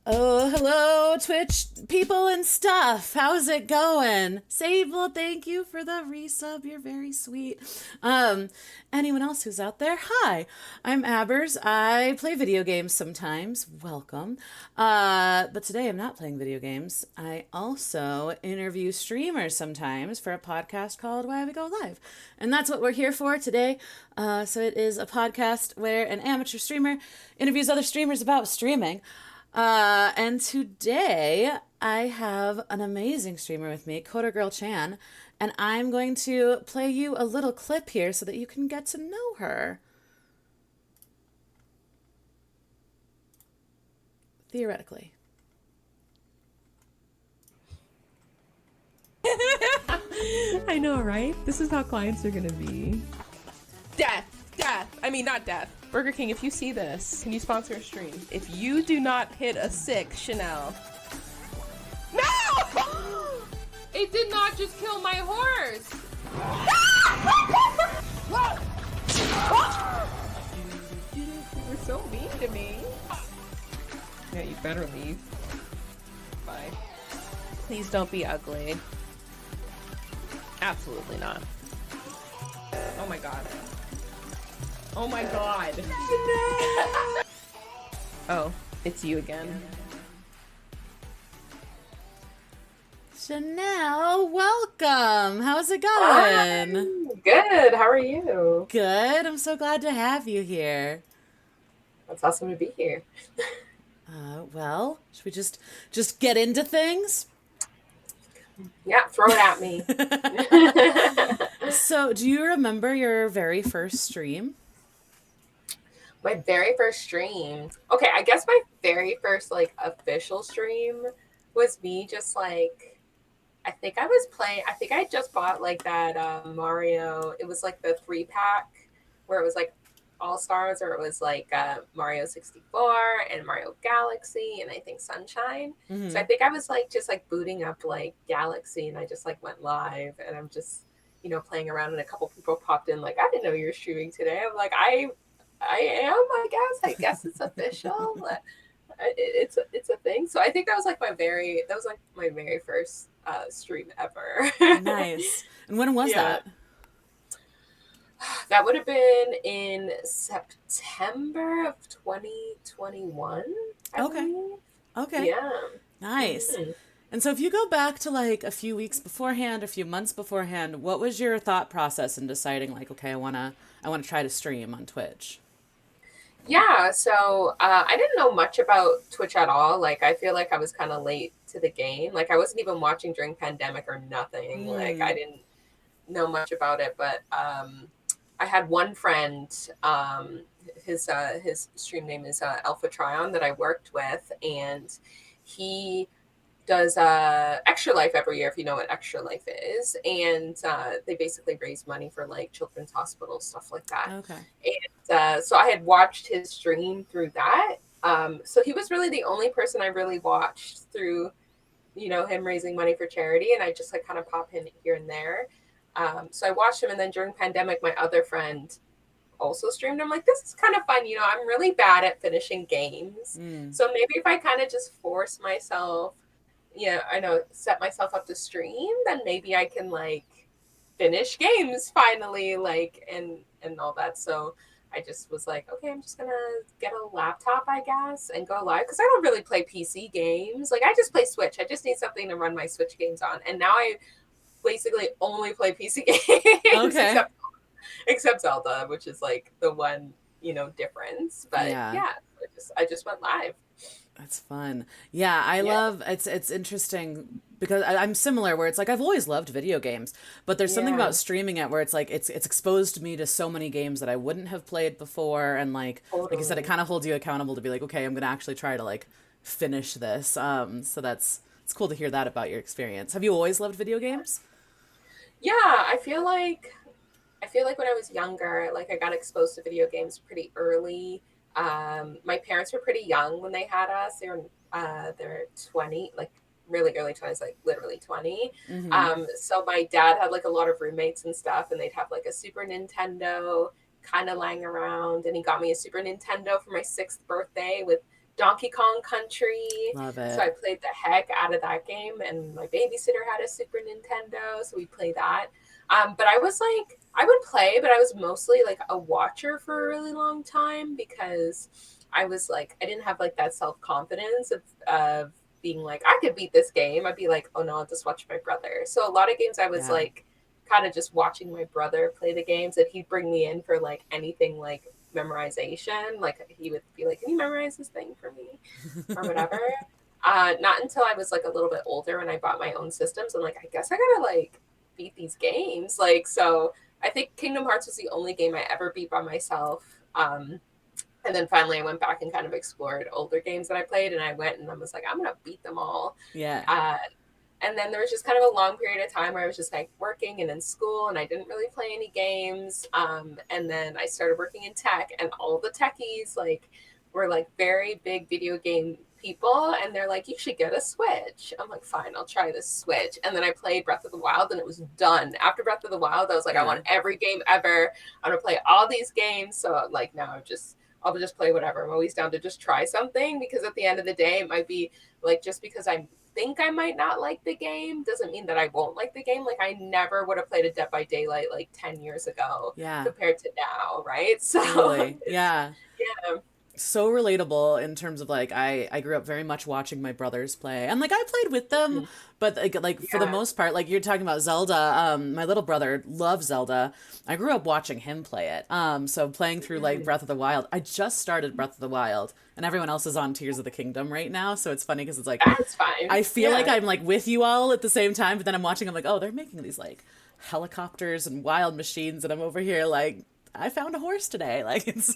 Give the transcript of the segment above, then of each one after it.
Oh, hello, Twitch people and stuff. How's it going? Sable, thank you for the resub. You're very sweet. Anyone else who's out there? Hi, I'm Abbers. I play video games sometimes. Welcome. But today I'm not playing video games. I also interview streamers sometimes for a podcast called Why We Go Live. And that's what we're here for today. So it is a podcast where an amateur streamer interviews other streamers about streaming. And today I have an amazing streamer with me, CoderGirlChan, and I'm going to play you a little clip here so that you can get to know her. Theoretically. I know, right? This is how clients are gonna be. Death! I mean, not death. Burger King, if you see this, can you sponsor a stream? If you do not hit a 6, Chanel. No! It did not just kill my horse! You were so mean to me. Yeah, you better leave. Bye. Please don't be ugly. Absolutely not. Oh my god. Oh my god. Oh, it's you again. Chanel, welcome. How's it going? Hi. Good. How are you? Good. I'm so glad to have you here. It's awesome to be here. Well, should we just get into things? Yeah, throw it at me. So, do you remember your very first stream? My very first stream. Okay, I guess my very first like official stream was me just like, I think I just bought like that Mario. It was like the 3-pack where it was like All Stars, or it was like Mario 64 and Mario Galaxy and I think Sunshine. Mm-hmm. So I think I was like just like booting up like Galaxy, and I just like went live, and I'm just, playing around, and a couple people popped in like, I didn't know you were streaming today. I'm like, I am, I guess it's official. It's a thing. So I think that was like my very first stream ever. Nice. And when was that? That would have been in September of 2021. I believe. Okay. Yeah. Nice. Mm-hmm. And so if you go back to like a few weeks beforehand, a few months beforehand, what was your thought process in deciding like, okay, I wanna try to stream on Twitch? Yeah, so I didn't know much about Twitch at all. Like, I feel like I was kind of late to the game. Like, I wasn't even watching during pandemic or nothing. Like, I didn't know much about it. But I had one friend, his stream name is Alpha Tryon, that I worked with, and he does Extra Life every year, if you know what Extra Life is, and they basically raise money for like children's hospitals, stuff like that. Okay. And so I had watched his stream through that. So he was really the only person I really watched through, him raising money for charity, and I just like kind of pop in here and there. So I watched him, and then during pandemic, my other friend also streamed. I'm like, this is kind of fun. I'm really bad at finishing games. So maybe if I kind of just force myself, set myself up to stream, then maybe I can like finish games finally, like, and all that. So I just was like, okay, I'm just gonna get a laptop, I guess, and go live, because I don't really play PC games. Like, I just play Switch. I just need something to run my Switch games on. And now I basically only play PC games, Okay. except Zelda, which is like the one, difference. But yeah I just went live. That's fun. Yeah, I love it's interesting because I'm similar, where it's like I've always loved video games, but there's something about streaming it where it's like it's exposed me to so many games that I wouldn't have played before, and like you said, it kind of holds you accountable to be like, okay, I'm gonna actually try to like finish this. So it's cool to hear that about your experience. Have you always loved video games? Yeah, I feel like when I was younger, like I got exposed to video games pretty early. My parents were pretty young when they had us. They're 20, like really early 20s, like literally 20. Mm-hmm. So my dad had like a lot of roommates and stuff, and they'd have like a Super Nintendo kind of lying around, and he got me a Super Nintendo for my 6th birthday with Donkey Kong Country. Love So I it. played the heck out of that game, and my babysitter had a Super Nintendo, so we played that. But I was like, I would play, but I was mostly like a watcher for a really long time because I was like, I didn't have like that self confidence of being like, I could beat this game. I'd be like, oh no, I'll just watch my brother. So a lot of games I was Yeah. like, kind of just watching my brother play the games, and he'd bring me in for like anything like memorization. Like he would be like, can you memorize this thing for me or whatever. Not until I was like a little bit older and I bought my own systems. I'm like, I guess I gotta like beat these games. Like, so I think Kingdom Hearts was the only game I ever beat by myself. And then finally I went back and kind of explored older games that I played, and I went and I was like, I'm gonna beat them all. Yeah. Uh, and then there was just kind of a long period of time where I was just like working and in school, and I didn't really play any games. And then I started working in tech, and all the techies like were like very big video game people, and they're like, you should get a Switch. I'm like, fine, I'll try this Switch. And then I played Breath of the Wild, and it was done. After Breath of the Wild, I was like, I Yeah. want every game ever. I'm gonna play all these games. So like now I'll just play whatever. I'm always down to just try something, because at the end of the day, it might be like, just because I think I might not like the game doesn't mean that I won't like the game. Like I never would have played a Dead by Daylight like 10 years ago Yeah. compared to now, right? So Totally. it's Yeah. yeah. So relatable in terms of like I grew up very much watching my brothers play, and like I played with them, but like for the Yeah. most part, like you're talking about Zelda, my little brother loves Zelda. I grew up watching him play it, so playing through like Breath of the Wild. I just started Breath of the Wild, and everyone else is on Tears of the Kingdom right now, so it's funny because it's like That's fine. I feel like Yeah. I'm like with you all at the same time, but then I'm watching, I'm like, oh, they're making these like helicopters and wild machines, and I'm over here like I found a horse today. Like it's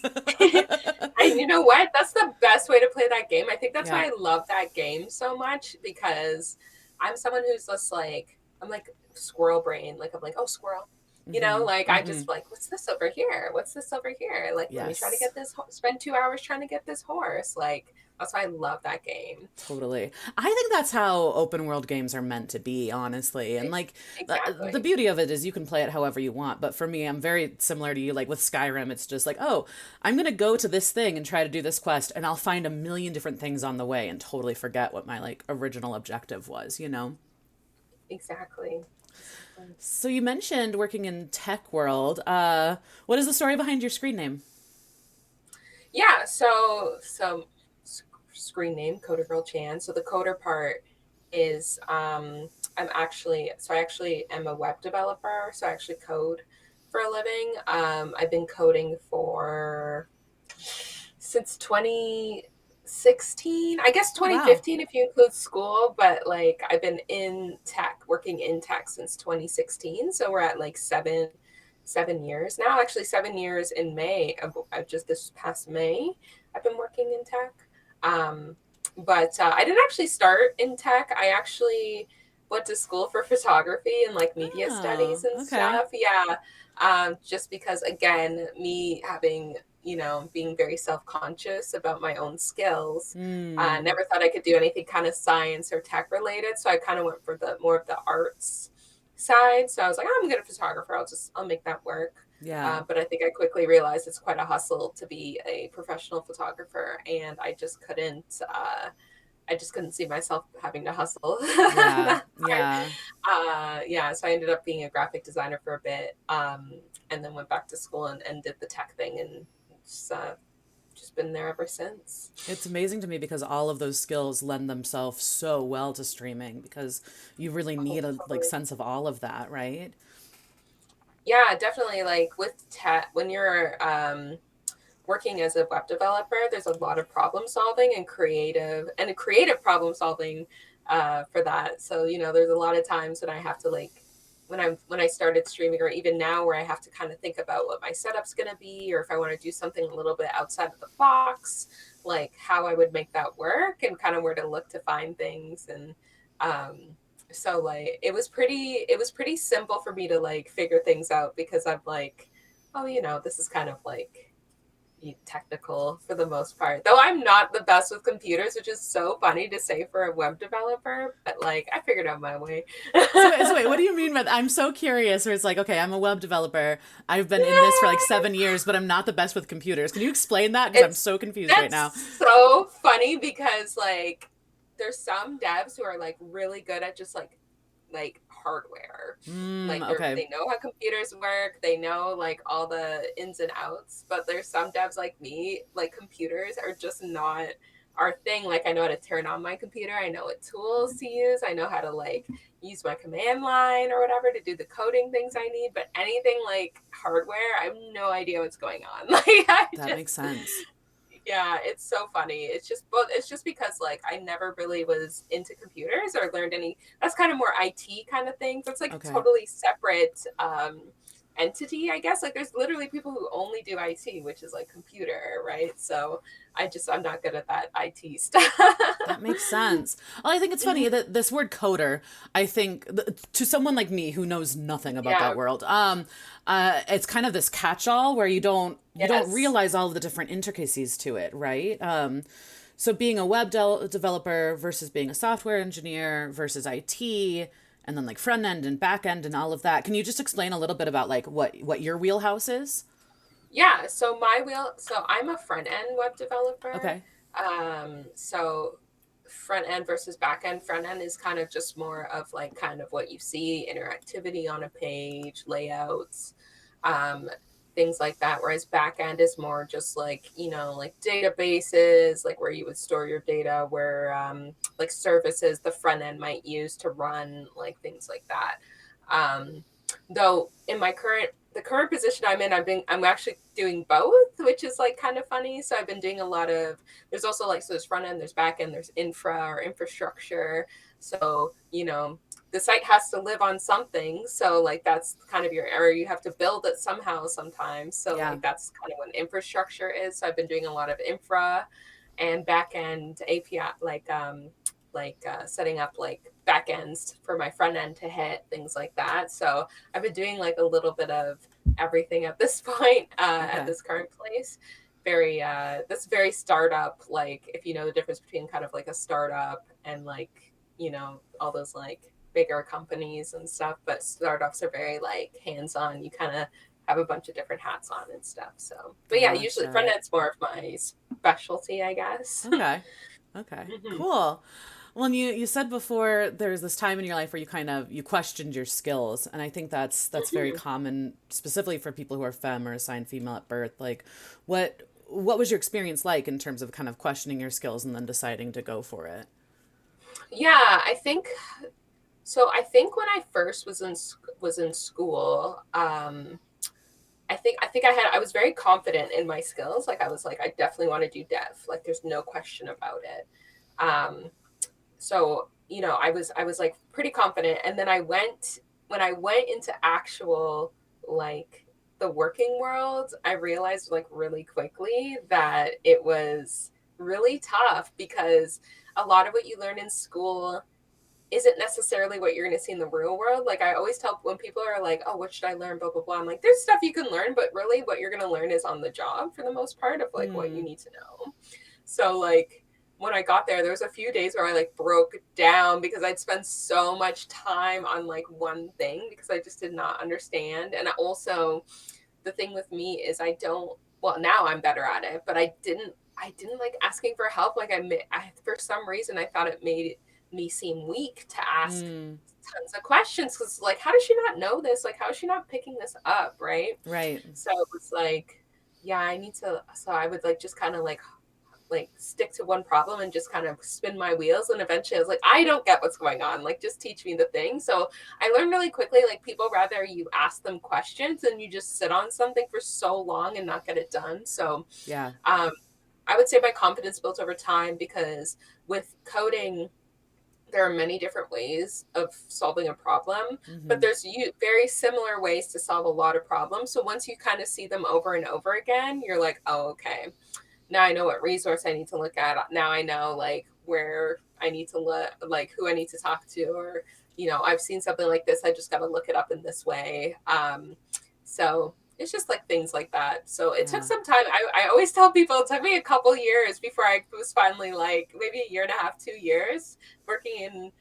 And you know what? That's the best way to play that game. I think that's yeah. why I love that game so much, because I'm someone who's just like, I'm like squirrel brain. Like I'm like, oh, squirrel. Mm-hmm. Like I Mm-hmm. just like, what's this over here? What's this over here? Like, let me try to Yes. get this. Spend 2 hours trying to get this horse. Like that's why I love that game. Totally. I think that's how open world games are meant to be, honestly. And like the Exactly. beauty of it is you can play it however you want. But for me, I'm very similar to you. Like with Skyrim, it's just like, oh, I'm going to go to this thing and try to do this quest, and I'll find a million different things on the way and totally forget what my like original objective was, you know? Exactly. So you mentioned working in tech world. What is the story behind your screen name? Yeah. So screen name CoderGirlChan. So the coder part is I actually am a web developer. So I actually code for a living. I've been coding for since 2016, I guess Oh, wow. 2015 if you include school, but like I've been in tech, working in tech since 2016. So we're at like 7 years now. Actually, 7 years in May. Of just this past May, I've been working in tech. Um, but I didn't actually start in tech. I actually went to school for photography and like media Oh, studies and okay. stuff. Yeah. Just because, again, me having, being very self conscious about my own skills. Hmm. Never thought I could do anything kind of science or tech related. So I kind of went for the more of the arts side. So I was like, oh, I'm a good photographer. I'll make that work. Yeah. But I think I quickly realized it's quite a hustle to be a professional photographer, and I just couldn't see myself having to hustle Yeah. that part. Yeah. Yeah, so I ended up being a graphic designer for a bit, and then went back to school and did the tech thing, and just been there ever since. It's amazing to me because all of those skills lend themselves so well to streaming because you really Oh, need a like totally. sense of all of that, right? Yeah, definitely. Like with tech, when you're working as a web developer, there's a lot of problem solving and creative problem solving for that. So, there's a lot of times when I have to like when I started streaming, or even now, where I have to kind of think about what my setup's going to be, or if I want to do something a little bit outside of the box, like how I would make that work and kind of where to look to find things. And um so like it was pretty simple for me to like figure things out, because I'm like, oh, this is kind of like technical for the most part. Though I'm not the best with computers, which is so funny to say for a web developer, but like I figured out my way. So wait, what do you mean by that? I'm so curious. Where it's like, okay, I'm a web developer. I've been in this for like 7 years, but I'm not the best with computers. Can you explain that? Because I'm It's so confused right now. That's so funny because like there's some devs who are like really good at just like hardware. Like Okay. they know how computers work, they know like all the ins and outs, but there's some devs like me, like computers are just not our thing. Like I know how to turn on my computer, I know what tools to use, I know how to like use my command line or whatever to do the coding things I need, but anything like hardware, I have no idea what's going on. Like I That makes just sense. yeah, it's so funny. It's just both. It's just because like I never really was into computers or learned any. That's kind of more IT kind of thing. So it's like a Okay. totally separate entity, I guess. Like there's literally people who only do IT, which is like computer, right? So I'm not good at that IT stuff. That makes sense. Well, I think it's funny that this word coder, I think to someone like me who knows nothing about Yeah. that world, it's kind of this catch-all where you don't Yes. realize all of the different intricacies to it, right? So being a developer versus being a software engineer versus IT, and then like front end and back end and all of that. Can you just explain a little bit about like what your wheelhouse is? Yeah. So I'm a front end web developer. Okay. So front end versus back end. Front end is kind of just more of like kind of what you see, interactivity on a page, layouts, um, things like that. Whereas back end is more just like, like databases, like where you would store your data, where like services the front end might use to run, like things like that. Um, though in the current position I'm in, I'm actually doing both, which is like kind of funny. So I've been doing a lot of there's also like so there's front end, there's back end, there's infra or infrastructure. So, the site has to live on something. So like that's kind of your area. You have to build it somehow sometimes. So Yeah. like that's kind of what infrastructure is. So I've been doing a lot of infra and back end API setting up like back ends for my front end to hit, things like that. So I've been doing like a little bit of everything at this point, at Okay. this current place. That's very startup, like if you know the difference between kind of like a startup and like, all those like bigger companies and stuff. But startups are very like hands-on. You kind of have a bunch of different hats on and stuff. So but yeah, usually front Gotcha. end's more of my specialty, I guess. Okay. Okay. Mhm. Cool. Well, and you said before there's this time in your life where you questioned your skills, and I think that's very Mhm. common, specifically for people who are femme or assigned female at birth. Like, what was your experience like in terms of kind of questioning your skills and then deciding to go for it? Yeah, I think so. I think when I first was in school, I was very confident in my skills. Like I was like, I definitely want to do dev. Like there's no question about it. Um, so I was like pretty confident, and then I went when I went into actual like the working world, I realized like really quickly that it was really tough because a lot of what you learn in school isn't necessarily what you're going to see in the real world. Like I always tell when people are like, "Oh, what should I learn?" Blah blah blah. I'm like, "There's stuff you can learn, but really, what you're going to learn is on the job for the most part of like what you Hmm. need to know." So like when I got there was a few days where I like broke down because I'd spent so much time on like one thing because I just did not understand. And also the thing with me is I don't well now I'm better at it, but I didn't like asking for help. Like I for some reason I thought it made me seem weak to ask Hmm. tons of questions because like how does she not know this? Like how is she not picking this up, right? Right. So it was like, yeah, I need to. So I would like just kind of like stick to one problem and just kind of spin my wheels, and eventually I was like, I don't get what's going on, like just teach me the thing. So I learned really quickly like people rather you ask them questions than you just sit on something for so long and not get it done. So Yeah. um, I would say my confidence built over time because with coding there are many different ways of solving a problem, but Hmm. there's very similar ways to solve a lot of problems. So once you kind of see them over and over again, you're like, oh, okay, now I know what resource I need to look at. Now I know like where I need to look, like who I need to talk to, or I've seen something like this. I just got to look it up in this way. So it's just like things like that. So it took Yeah, some time. I always tell people it took me a couple years before I was finally like maybe a year and a half, 2 years working in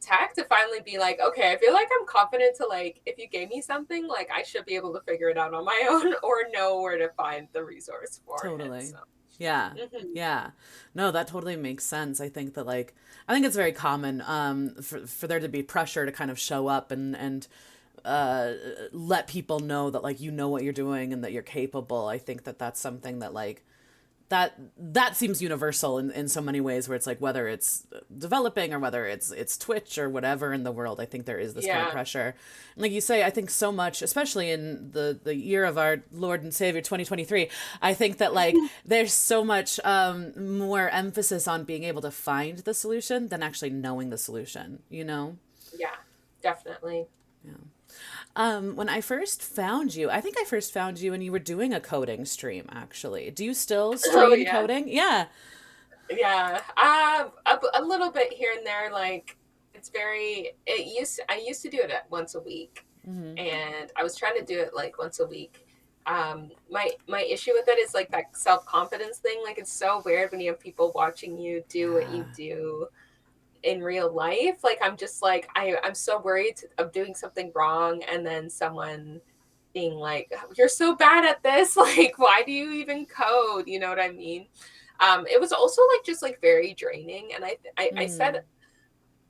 tech to finally be like, okay, I feel like I'm confident to like, if you gave me something, like I should be able to figure it out on my own or know where to find the resource for it. totally. So, Yeah. mhm. Yeah. No, that totally makes sense. I think that like I think it's very common for there to be pressure to kind of show up and uh let people know that like you know what you're doing and that you're capable. I think that that's something that like that seems universal in so many ways where it's like whether it's developing or whether it's Twitch or whatever in the world, I think there is this kind of Yeah. pressure. And like you say, I think so much, especially in the year of our Lord and Savior 2023, I think that like there's so much more emphasis on being able to find the solution than actually knowing the solution, you know? Yeah, definitely. When I first found you, I think I first found you when you were doing a coding stream, actually. Do you still Oh stream yeah. coding? Yeah. Yeah, a little bit here and there. Like it's very. I used to do it at once a week, Hmm. and I was trying to do it like once a week. My issue with it is like that self confidence thing. Like it's so weird when you have people watching you do what you Yeah. do in real life. Like I'm just like I'm so worried of doing something wrong, and then someone being like, "You're so bad at this. Like, why do you even code?" You know what I mean? It was also like just like very draining, and I said Mm.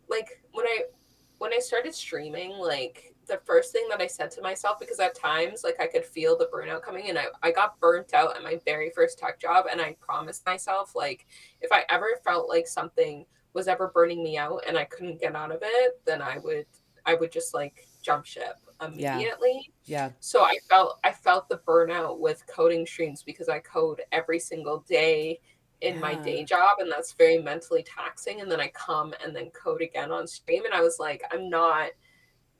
like when I started streaming, like the first thing that I said to myself, because at times like I could feel the burnout coming, and I got burnt out at my very first tech job, and I promised myself like if I ever felt like something was ever burning me out and I couldn't get out of it, then I would just like jump ship Yeah. immediately. Yeah. So I felt the burnout with coding streams because I code every single day in my Yeah. day job, and that's very mentally taxing, and then I come and then code again on stream, and I was like, I'm not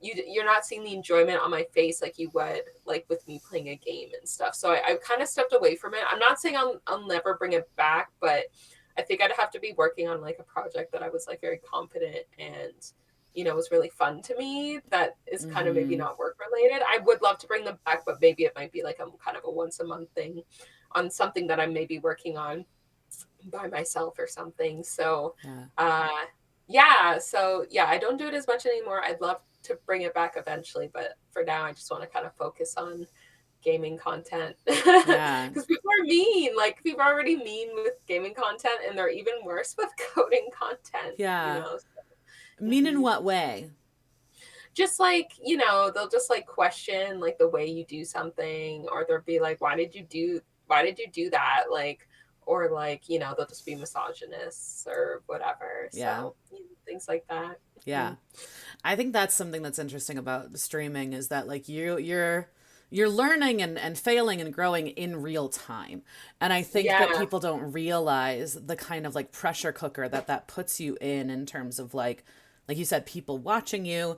you're not seeing the enjoyment on my face like you would like with me playing a game and stuff. So I kind of stepped away from it. I'm not saying I'll never bring it back, but I think I'd have to be working on like a project that I was like very confident and was really fun to me, that is kind of maybe Hmm. not work related. I would love to bring them back, but maybe it might be like a kind of a once a month thing on something that I'm maybe working on by myself or something. So, Yeah. uh, yeah, so yeah, I don't do it as much anymore. I'd love to bring it back eventually, but for now, I just want to kind of focus on gaming content Yeah. because people are mean. Like people are already mean with gaming content, and they're even worse with coding content. Yeah. So, Mean in what way? just like they'll just like question like the way you do something, or they'll be like, why did you do that, like, or like they'll just be misogynists or whatever. Yeah. So things like that. Yeah. Mhm. I think that's something that's interesting about streaming is that like you're learning and failing and growing in real time. And I think that Yeah. people don't realize the kind of like pressure cooker that puts you in terms of like you said, people watching you.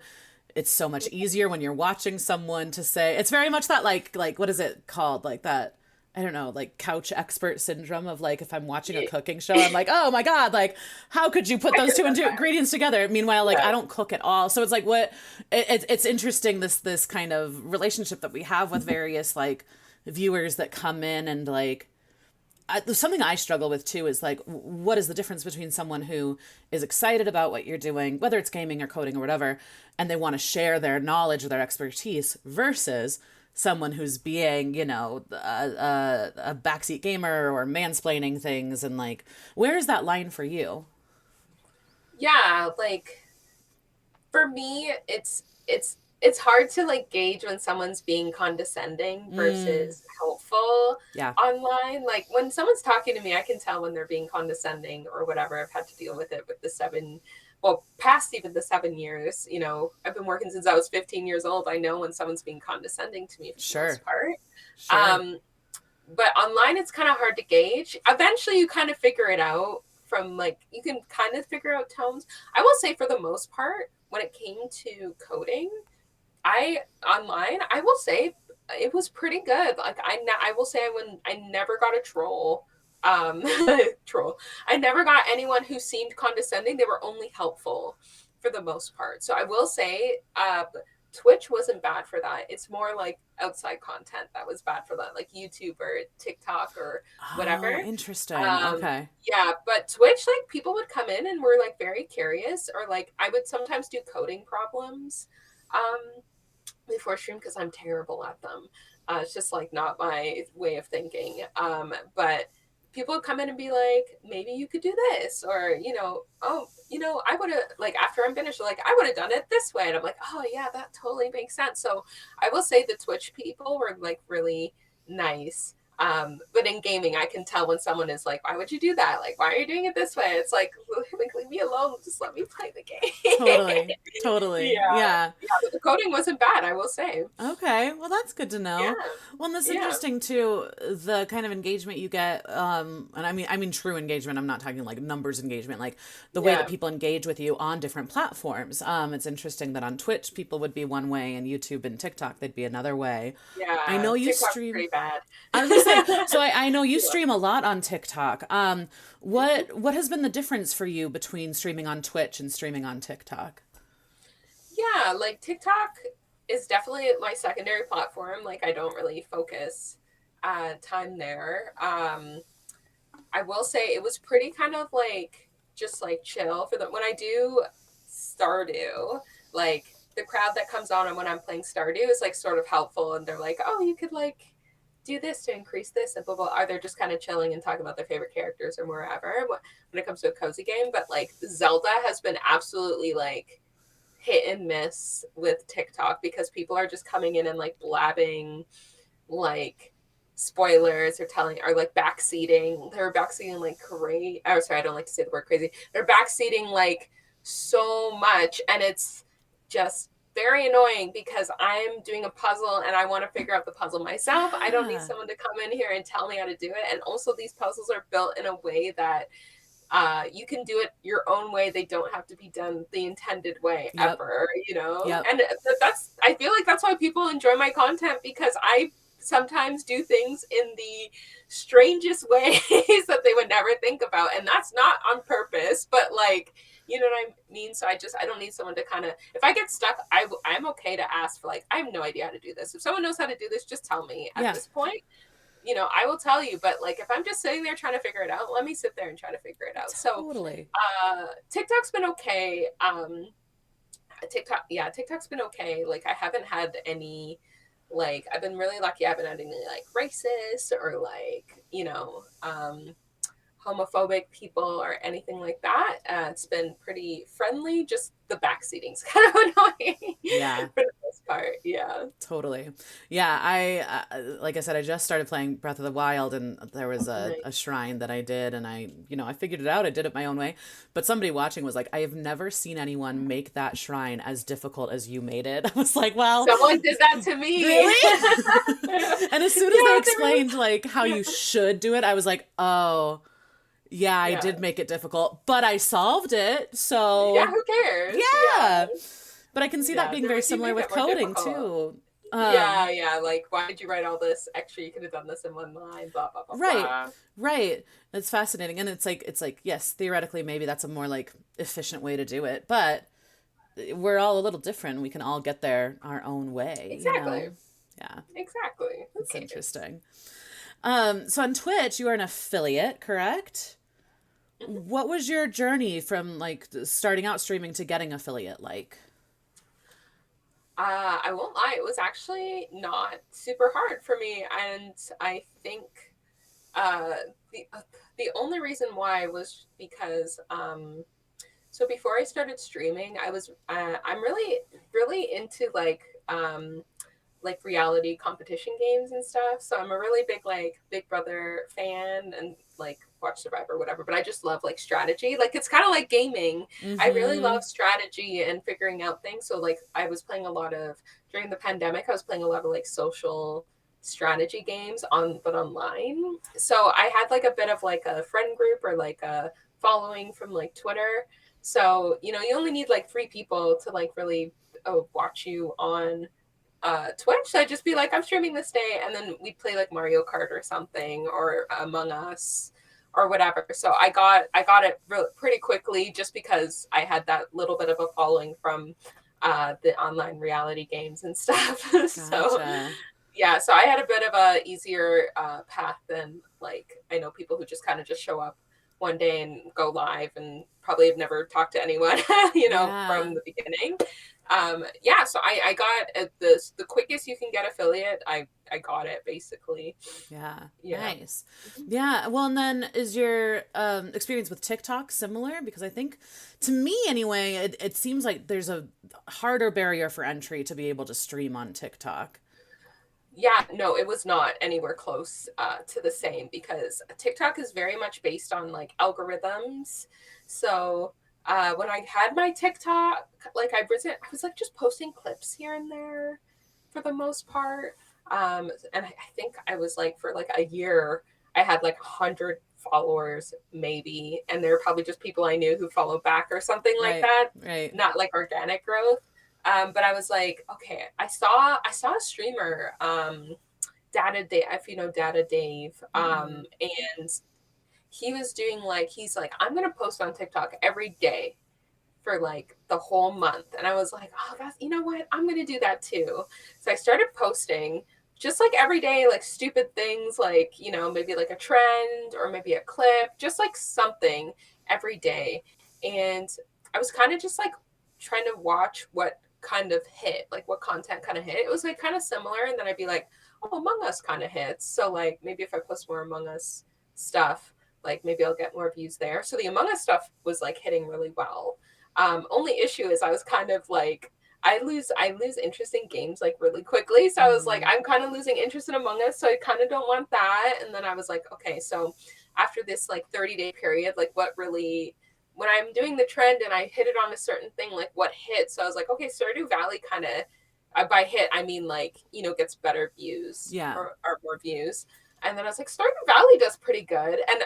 It's so much easier when you're watching someone to say it's very much that like what is it called? Like that I don't know, like couch expert syndrome of like if I'm watching a Yeah. cooking show, I'm like, oh my God, like how could you put I those get two that. ingredients together? Meanwhile, like I Yeah. don't cook at all. So it's like it's interesting this kind of relationship that we have with various like viewers that come in and like something I struggle with too is like, what is the difference between someone who is excited about what you're doing, whether it's gaming or coding or whatever, and they want to share their knowledge or their expertise versus someone who's being, a backseat gamer or mansplaining things and like, where is that line for you? Yeah, like for me, it's hard to like gauge when someone's being condescending Mm, versus helpful yeah, online. Like when someone's talking to me, I can tell when they're being condescending or whatever. I've had to deal with it with the past even the 7 years. I've been working since I was 15 years old. I know when someone's being condescending to me for the sure, most part. sure. Um, but online it's kind of hard to gauge. Eventually you kind of figure it out from like you can kind of figure out tones. I will say for the most part, when it came to coding, I will say it was pretty good. Like I will say I never got a troll. Um troll. I never got anyone who seemed condescending. They were only helpful for the most part. So I will say Twitch wasn't bad for that. It's more like outside content that was bad for that, like YouTube or TikTok or whatever. Oh, interesting. Okay. Yeah, but Twitch, like people would come in and were like very curious, or like I would sometimes do coding problems before stream because I'm terrible at them. It's just like not my way of thinking. But people would come in and be like, maybe you could do this, or oh, I would have, like, after I'm finished, like, I would have done it this way, and I'm like, oh yeah, that totally makes sense. So I will say the Twitch people were like really nice. But in gaming, I can tell when someone is like, why would you do that? Like, why are you doing it this way? It's like leave me alone. Just let me play the game. Totally. Yeah. Yeah. Yeah, but the coding wasn't bad, I will say. Okay, well that's good to know. Yeah. Well, and that's Yeah. interesting too, the kind of engagement you get, and I mean true engagement. I'm not talking like numbers engagement, like the way that people engage with you on different platforms. It's interesting that on Twitch people would be one way, and YouTube and TikTok they'd be another way. Yeah, I know you TikTok's stream. pretty bad. I was gonna say, so I know you stream a lot on TikTok. What has been the difference for you between streaming on Twitch and streaming on TikTok? Yeah, like TikTok is definitely my secondary platform. Like I don't really focus time there. I will say it was pretty kind of like just like chill for the when I do Stardew, like the crowd that comes on and when I'm playing Stardew is like sort of helpful, and they're like, oh, you could like do this to increase this and blah blah. Are they just kind of chilling and talking about their favorite characters or wherever when it comes to a cozy game? But like Zelda has been absolutely like hit and miss with TikTok because people are just coming in and like blabbing like spoilers or telling or like backseating. They're backseating like crazy. Oh, sorry, I don't like to say the word crazy. They're backseating like so much, and it's just very annoying because I'm doing a puzzle and I want to figure out the puzzle myself. I don't need someone to come in here and tell me how to do it. And also, these puzzles are built in a way that you can do it your own way. They don't have to be done the intended way ever, And that's, I feel like that's why people enjoy my content, because I sometimes do things in the strangest ways that they would never think about. And that's not on purpose, but like, you know what I mean? So I don't need someone to kind of, if I get stuck, I'm okay to ask for like, I have no idea how to do this. If someone knows how to do this, just tell me at this point. I will tell you, but like if I'm just sitting there trying to figure it out, let me sit there and try to figure it out. Totally. So TikTok's been okay. TikTok's been okay. Like I haven't had any, like I've been really lucky. I haven't had any like racist or like, homophobic people or anything like that. It's been pretty friendly. Just the backseating's kind of annoying. Yeah. For the most part. Yeah. Totally. Yeah. I like I said, I just started playing Breath of the Wild, and there was a shrine that I did, and I figured it out. I did it my own way. But somebody watching was like, I have never seen anyone make that shrine as difficult as you made it. I was like, well, someone did that to me. Really? And as soon as they explained like how you should do it, I was like, oh, yeah, I did make it difficult, but I solved it. So yeah, who cares? Yeah. But I can see that being very similar with coding too. Like, why did you write all this extra? You could have done this in one line, blah, blah, blah. Right. It's fascinating. And it's like, yes, theoretically, maybe that's a more like efficient way to do it, but we're all a little different. We can all get there our own way. Exactly. Yeah. Exactly. That's interesting. So on Twitch, you are an affiliate, correct? What was your journey from like starting out streaming to getting affiliate like? I won't lie, it was actually not super hard for me, and I think the only reason why was because so before I started streaming, I was I'm really into like reality competition games and stuff. So I'm a really big like Big Brother fan and like watch Survivor or whatever, but I just love like strategy. Like it's kind of like gaming. I really love strategy and figuring out things. So like I was playing a lot of, during the pandemic, I was playing a lot of like social strategy games but online. So I had like a bit of like a friend group or like a following from like Twitter. So, you only need like 3 people to like really watch you on Twitch. So I'd just be like, I'm streaming this day, and then we'd play like Mario Kart or something, or Among Us or whatever. So I got it pretty quickly just because I had that little bit of a following from the online reality games and stuff. So Gotcha. yeah, so I had a bit of a easier path than like I know people who just kind of just show up one day and go live and probably have never talked to anyone, Yeah. from the beginning. Yeah, so I got the quickest you can get affiliate. I got it basically. Yeah. Yeah. Nice. Yeah. Well, and then is your experience with TikTok similar? Because I think, to me anyway, it seems like there's a harder barrier for entry to be able to stream on TikTok. Yeah, no, it was not anywhere close to the same because TikTok is very much based on like algorithms. So when I had my TikTok, like I was like just posting clips here and there for the most part. And I think I was like for like a year, I had like 100 followers maybe, and they're probably just people I knew who followed back or something like Right. that, Right. not like organic growth. But I was like, okay, I saw a streamer, Data Dave, if you know Data Dave, Mm-mm. and he was doing like he's like, I'm gonna post on TikTok every day for like the whole month. And I was like, oh, that's, you know what? I'm going to do that too. So I started posting just like every day, like stupid things, like, maybe like a trend or maybe a clip, just like something every day. And I was kind of just like trying to watch what kind of hit, like what content kind of hit. It was like kind of similar. And then I'd be like, oh, Among Us kind of hits. So like maybe if I post more Among Us stuff, like maybe I'll get more views there. So the Among Us stuff was like hitting really well. Only issue is I was kind of like I lose interest in games like really quickly. So I was like, Mm. I'm kind of losing interest in Among Us, so I kind of don't want that. And then I was like, okay, so after this like 30-day period, like what really when I'm doing the trend and I hit it on a certain thing, like what hits? So I was like, okay, Stardew Valley kind of by hit I mean like gets better views Yeah. or more views. And then I was like, Stardew Valley does pretty good. And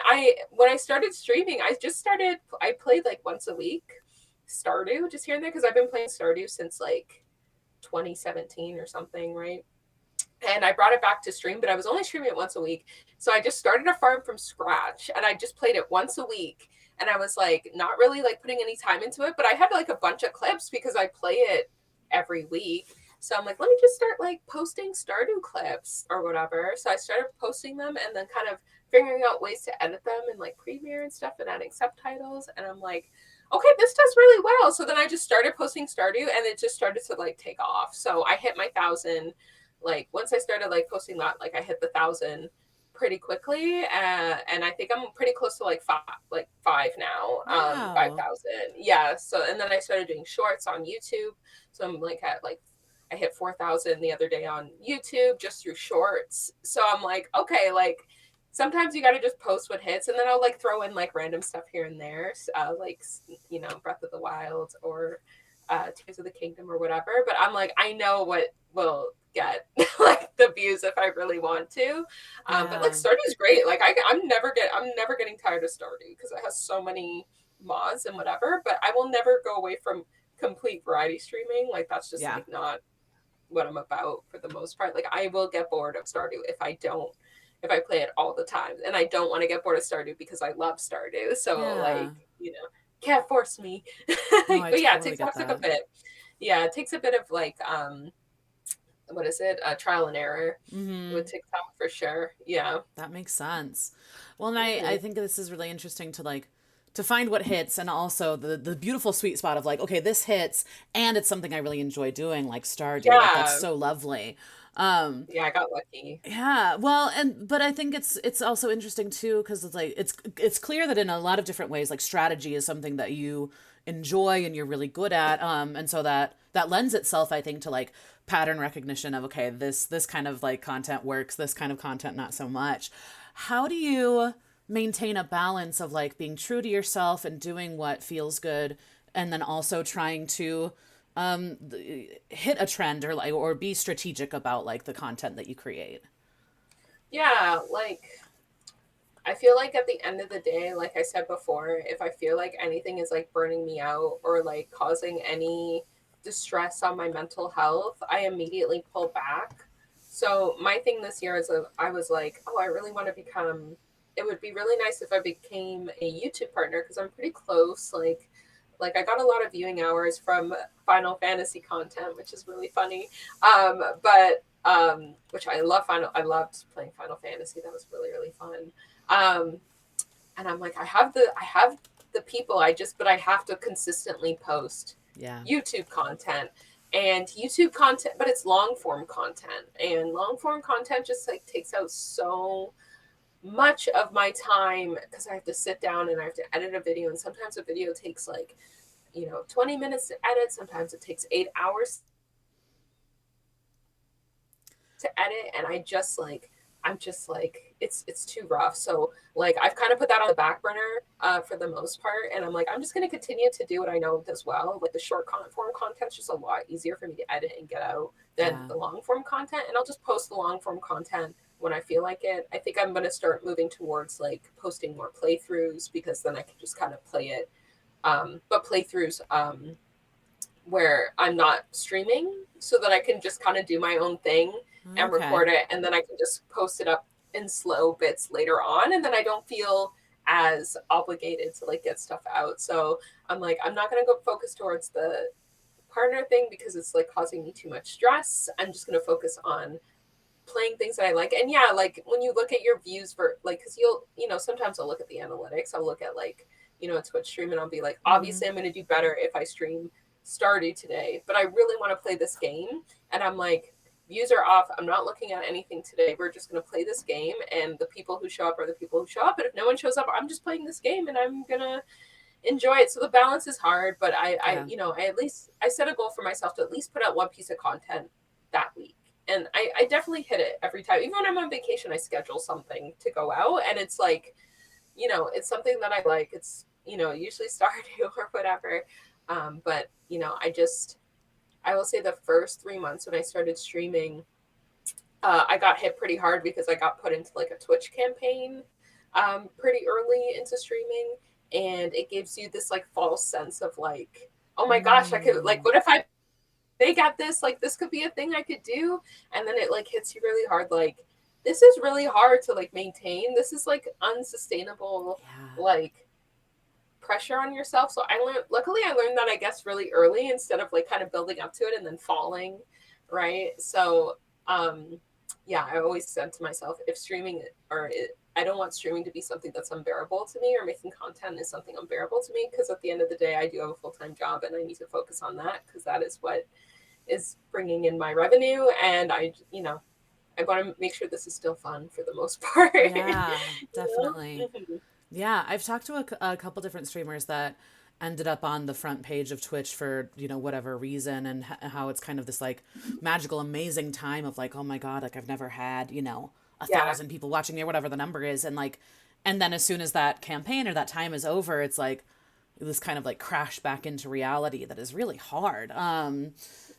when I started streaming, I played like once a week Stardew just here and there because I've been playing Stardew since like 2017 or something, right? And I brought it back to stream, but I was only streaming it once a week. So I just started a farm from scratch and I just played it once a week. And I was like, not really like putting any time into it, but I had like a bunch of clips because I play it every week. So I'm like, let me just start like posting Stardew clips or whatever. So I started posting them and then kind of figuring out ways to edit them in like Premiere and stuff and adding subtitles. And I'm like, okay, this does really well. So then I just started posting Stardew and it just started to like take off. So I hit my 1,000 like once I started like posting that, like I hit the 1,000 pretty quickly, and I think I'm pretty close to like five now, Wow. 5,000. Yeah. So and then I started doing shorts on YouTube. So I'm like at like I hit 4,000 the other day on YouTube just through shorts. So I'm like, okay, like sometimes you got to just post what hits, and then I'll like throw in like random stuff here and there, like Breath of the Wild or Tears of the Kingdom or whatever. But I'm like, I know what will get like the views if I really want to. But like Yeah. Stardew is great. Like I'm never getting tired of Stardew because it has so many mods and whatever. But I will never go away from complete variety streaming. Like that's just Yeah. like not what I'm about for the most part. Like I will get bored of Stardew if I play it all the time. And I don't want to get bored of Stardew because I love Stardew. So Yeah. like, can't force me. No, I But yeah, totally get TikTok took a that. bit. Yeah, it takes a bit of like what is it? Trial and error with Mm-hmm. TikTok for sure. Yeah. That makes sense. Well, and I Hmm. think this is really interesting to like to find what hits and also the beautiful sweet spot of like, okay, this hits and it's something I really enjoy doing, like Stardew. Like that's Yeah. so lovely. Um, Yeah, I got lucky. yeah, well, and but I think it's also interesting too because it's like it's clear that in a lot of different ways, like strategy is something that you enjoy and you're really good at, and so that lends itself, I think, to like pattern recognition of okay, this kind of like content works, this kind of content not so much. How do you maintain a balance of like being true to yourself and doing what feels good, and then also trying to hit a trend or like or be strategic about like the content that you create? Yeah, like I feel like at the end of the day, like I said before, if I feel like anything is like burning me out or like causing any distress on my mental health, I immediately pull back. So my thing this year is I was like, oh, I really want to become. It would be really nice if I became a YouTube partner because I'm pretty close. Like like I got a lot of viewing hours from Final Fantasy content, which is really funny. But which I love I loved playing Final Fantasy. That was really, really fun. Um, and I'm like, I have the people, but I have to consistently post Yeah. YouTube content and YouTube content, but it's long form content, and long form content just like takes out so much of my time because I have to sit down and I have to edit a video, and sometimes a video takes like, 20 minutes to edit. Sometimes it takes 8 hours to edit, and I'm just like it's too rough. So like I've kind of put that on the back burner for the most part, and I'm like, I'm just going to continue to do what I know does well. Like the short form content is just a lot easier for me to edit and get out than the long form content, and I'll just post the long form content when I feel like it. I think I'm going to start moving towards like posting more playthroughs, because then I can just kind of play it. But playthroughs where I'm not streaming, so that I can just kind of do my own thing and record it, and then I can just post it up in slow bits later on, and then I don't feel as obligated to like get stuff out. So I'm like, I'm not going to go focus towards the partner thing because it's like causing me too much stress. I'm just going to focus on playing things that I like. And yeah, like when you look at your views for like, because sometimes I'll look at the analytics. I'll look at like, a Twitch stream, and I'll be like, obviously I'm going to do better if I stream Stardew today, but I really want to play this game. And I'm like, views are off. I'm not looking at anything today. We're just going to play this game, and the people who show up are the people who show up. And if no one shows up, I'm just playing this game and I'm going to enjoy it. So the balance is hard, but I set a goal for myself to at least put out one piece of content that week. And I definitely hit it every time. Even when I'm on vacation, I schedule something to go out, and it's like, it's something that I like. It's, usually Stardew or whatever. But, I will say the first 3 months when I started streaming, I got hit pretty hard because I got put into like a Twitch campaign pretty early into streaming. And it gives you this like false sense of like, oh my gosh, I could like, what if they got this, like this could be a thing I could do. And then it like hits you really hard. Like, this is really hard to like maintain. This is like unsustainable, like pressure on yourself. So luckily I learned that, I guess, really early, instead of like kind of building up to it and then falling. Right. So, I always said to myself, if streaming I don't want streaming to be something that's unbearable to me, or making content is something unbearable to me. Because at the end of the day, I do have a full-time job, and I need to focus on that, because that is what is bringing in my revenue. And I want to make sure this is still fun for the most part. Yeah, definitely. Yeah, I've talked to a couple different streamers that ended up on the front page of Twitch for, whatever reason, and how it's kind of this like magical, amazing time of like, oh my God, like I've never had, 1,000 people watching me, or whatever the number is. And like, and then as soon as that campaign or that time is over, it's like this kind of like crash back into reality that is really hard.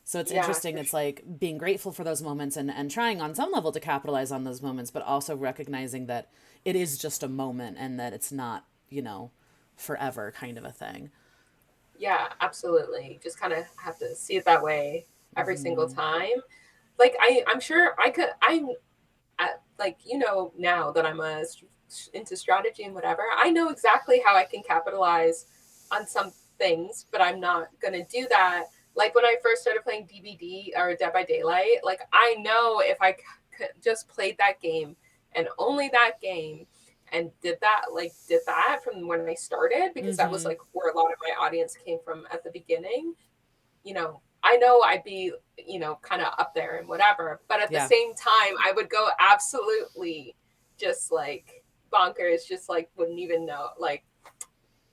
So it's interesting. It's like being grateful for those moments, and trying on some level to capitalize on those moments, but also recognizing that it is just a moment, and that it's not, forever kind of a thing. Yeah, absolutely. Just kind of have to see it that way every single time. Like I'm sure like, now that I'm into strategy and whatever, I know exactly how I can capitalize on some things, but I'm not going to do that. Like when I first started playing DBD or Dead by Daylight, like I know if I just played that game and only that game, and did that from when I started, because that was like where a lot of my audience came from at the beginning, I know I'd be, kind of up there and whatever. But at the same time, I would go absolutely just like bonkers, just like wouldn't even know. Like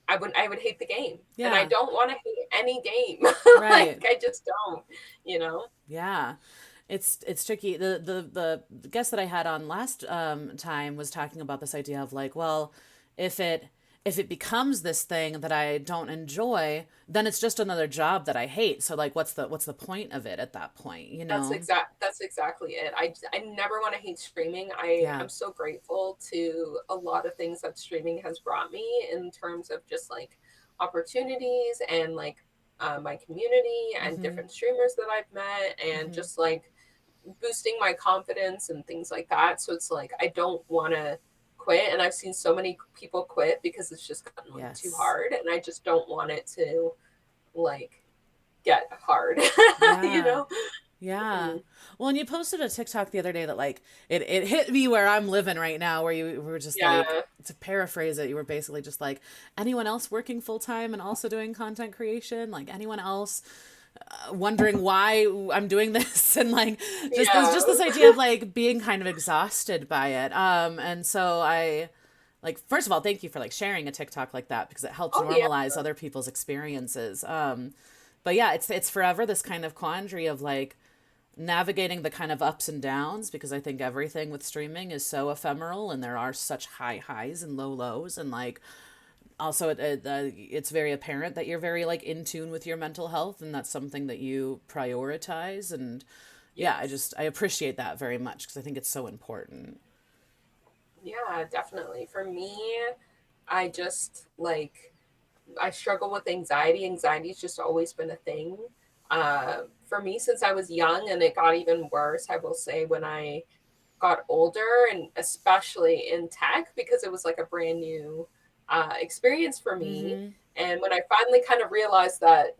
I would hate the game. Yeah. And I don't want to hate any game. Right. Like I just don't, Yeah. It's tricky. The guest that I had on last time was talking about this idea of like, well, if it becomes this thing that I don't enjoy, then it's just another job that I hate. So like, what's the point of it at that point? That's exactly it. I never want to hate streaming. I'm so grateful to a lot of things that streaming has brought me, in terms of just like opportunities, and like my community, and different streamers that I've met, and just like boosting my confidence and things like that. So it's like, I don't want to quit, and I've seen so many people quit because it's just gotten like too Yes. hard, and I just don't want it to like get hard. You Yeah. know? Yeah. Hmm. Well, and you posted a TikTok the other day that like it hit me where I'm living right now, where you were just like, Yeah. to paraphrase it, you were basically just like, anyone else working full time and also doing content creation, like anyone else wondering why I'm doing this, and like just Yeah. this idea of like being kind of exhausted by it. And so I like, first of all, thank you for like sharing a TikTok like that, because it helps Oh yeah. normalize other people's experiences. But yeah, it's forever this kind of quandary of like navigating the kind of ups and downs, because I think everything with streaming is so ephemeral, and there are such high highs and low lows, and like also it's very apparent that you're very like in tune with your mental health, and that's something that you prioritize. And yeah, Yes. I appreciate that very much, because I think it's so important. Yeah, definitely. For me, I just like I struggle with anxiety. Anxiety's just always been a thing. For me since I was young, and it got even worse, I will say, when I got older, and especially in tech, because it was like a brand new experience for me. Mm-hmm. And when I finally kind of realized that,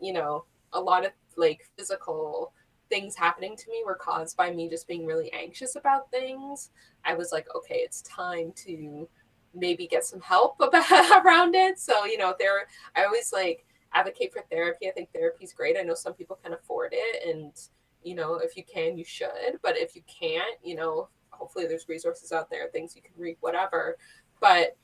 a lot of like physical things happening to me were caused by me just being really anxious about things, I was like, okay, it's time to maybe get some help about around it. So, there, I always like advocate for therapy. I think therapy is great. I know some people can afford it, and if you can, you should. But if you can't, hopefully there's resources out there, things you can read, whatever. But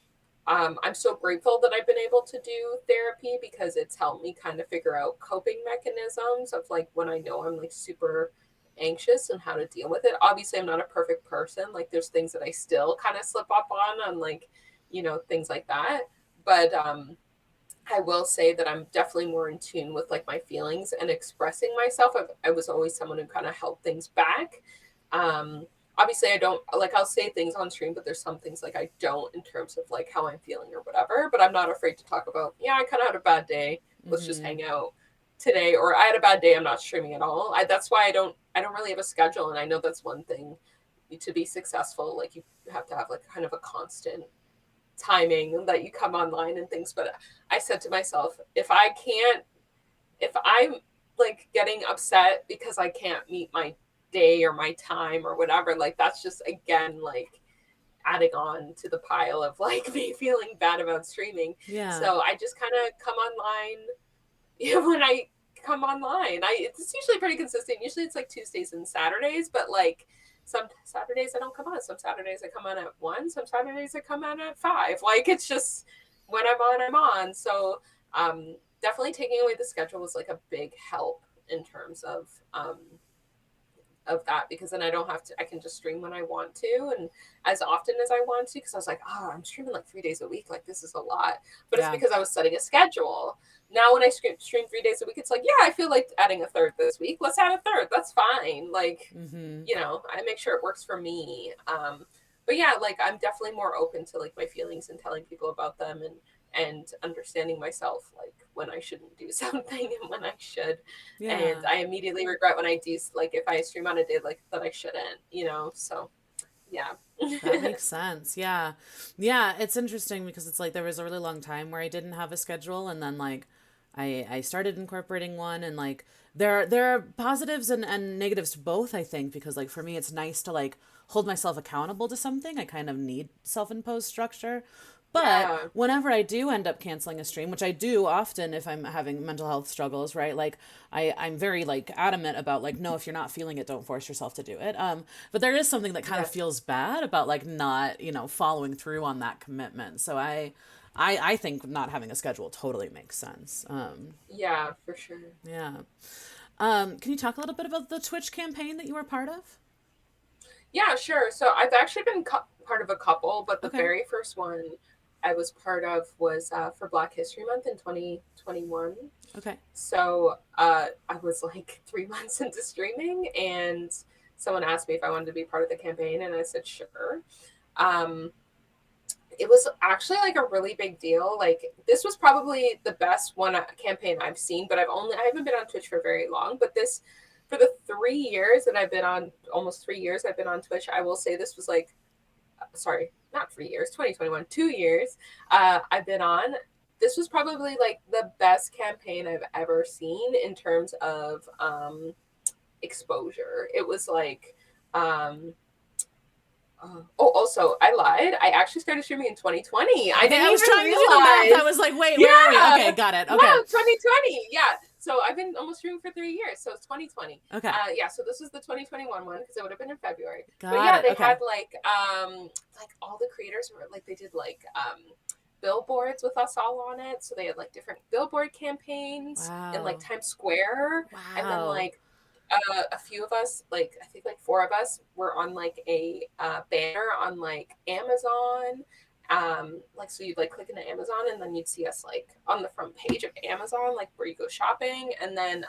I'm so grateful that I've been able to do therapy, because it's helped me kind of figure out coping mechanisms of like when I know I'm like super anxious and how to deal with it. Obviously, I'm not a perfect person. Like there's things that I still kind of slip up on like, things like that. But I will say that I'm definitely more in tune with like my feelings and expressing myself. I was always someone who kind of held things back. Um, Obviously, I don't like, I'll say things on stream, but there's some things like I don't, in terms of like how I'm feeling or whatever. But I'm not afraid to talk about, yeah, I kind of had a bad day. Let's just Mm-hmm. hang out today, or I had a bad day. I'm not streaming at all. That's why I don't really have a schedule, and I know that's one thing to be successful. Like you have to have like kind of a constant timing that you come online and things. But I said to myself, if I'm like getting upset because I can't meet my day or my time or whatever, like that's just again like adding on to the pile of like me feeling bad about streaming. Yeah. So I just kind of come online. When I come online, it's usually pretty consistent. Usually it's like Tuesdays and Saturdays, but like some Saturdays I don't come on. Some Saturdays I come on at 1. Some Saturdays I come on at 5. Like it's just when I'm on, I'm on. So definitely taking away the schedule was like a big help in terms of that, because then I don't have to, I can just stream when I want to and as often as I want to, because I was like, oh, I'm streaming like 3 days a week, like this is a lot. But it's Yeah. because I was setting a schedule. Now when I stream 3 days a week, it's like, yeah, I feel like adding a third this week, let's add a third, that's fine. Like, Mm-hmm. I make sure it works for me. But yeah, like I'm definitely more open to like my feelings and telling people about them, and understanding myself, like when I shouldn't do something and when I should. And Yeah. I immediately regret when I do, like if I stream on a day like that I shouldn't. So yeah. That makes sense. Yeah. Yeah, it's interesting because it's like there was a really long time where I didn't have a schedule, and then like I started incorporating one, and like there are positives and negatives to both, I think, because like for me it's nice to like hold myself accountable to something. I kind of need self-imposed structure. But Yeah. whenever I do end up canceling a stream, which I do often if I'm having mental health struggles, right? Like I'm very like adamant about like, no, if you're not feeling it, don't force yourself to do it. But there is something that kind of Yes. feels bad about like not, following through on that commitment. So I think not having a schedule totally makes sense. Yeah, for sure. Yeah. Can you talk a little bit about the Twitch campaign that you were part of? Yeah, sure. So I've actually been part of a couple, but the Okay. very first one I was part of was for Black History Month in 2021. Okay. So I was like 3 months into streaming, and someone asked me if I wanted to be part of the campaign, and I said sure. Um, it was actually like a really big deal. Like this was probably the best one campaign I've seen, but I haven't been on Twitch for very long. But this, for the 3 years that I've been on, almost 3 years I've been on Twitch, I will say this was like sorry, not 3 years, 2021, 2 years, I've been on. This was probably like the best campaign I've ever seen in terms of exposure. It was like, also, I lied. I actually started streaming in 2020. I Okay, didn't I was even trying to do the math. I realize. was like, wait, where are we? Yeah, Okay, got it. Okay. yeah, 2020. Yeah. So I've been almost streaming for 3 years. So it's 2020. Okay. Yeah. So this is the 2021 one because it would have been in February. But Got yeah, it. they Okay. had like all the creators were like they did like billboards with us all on it. So they had like different billboard campaigns in like Wow. Times Square, and then Wow. like a few of us, like I think like four of us, were on like a banner on like Amazon. Like so you'd like click into Amazon and then you'd see us like on the front page of Amazon, like where you go shopping. And then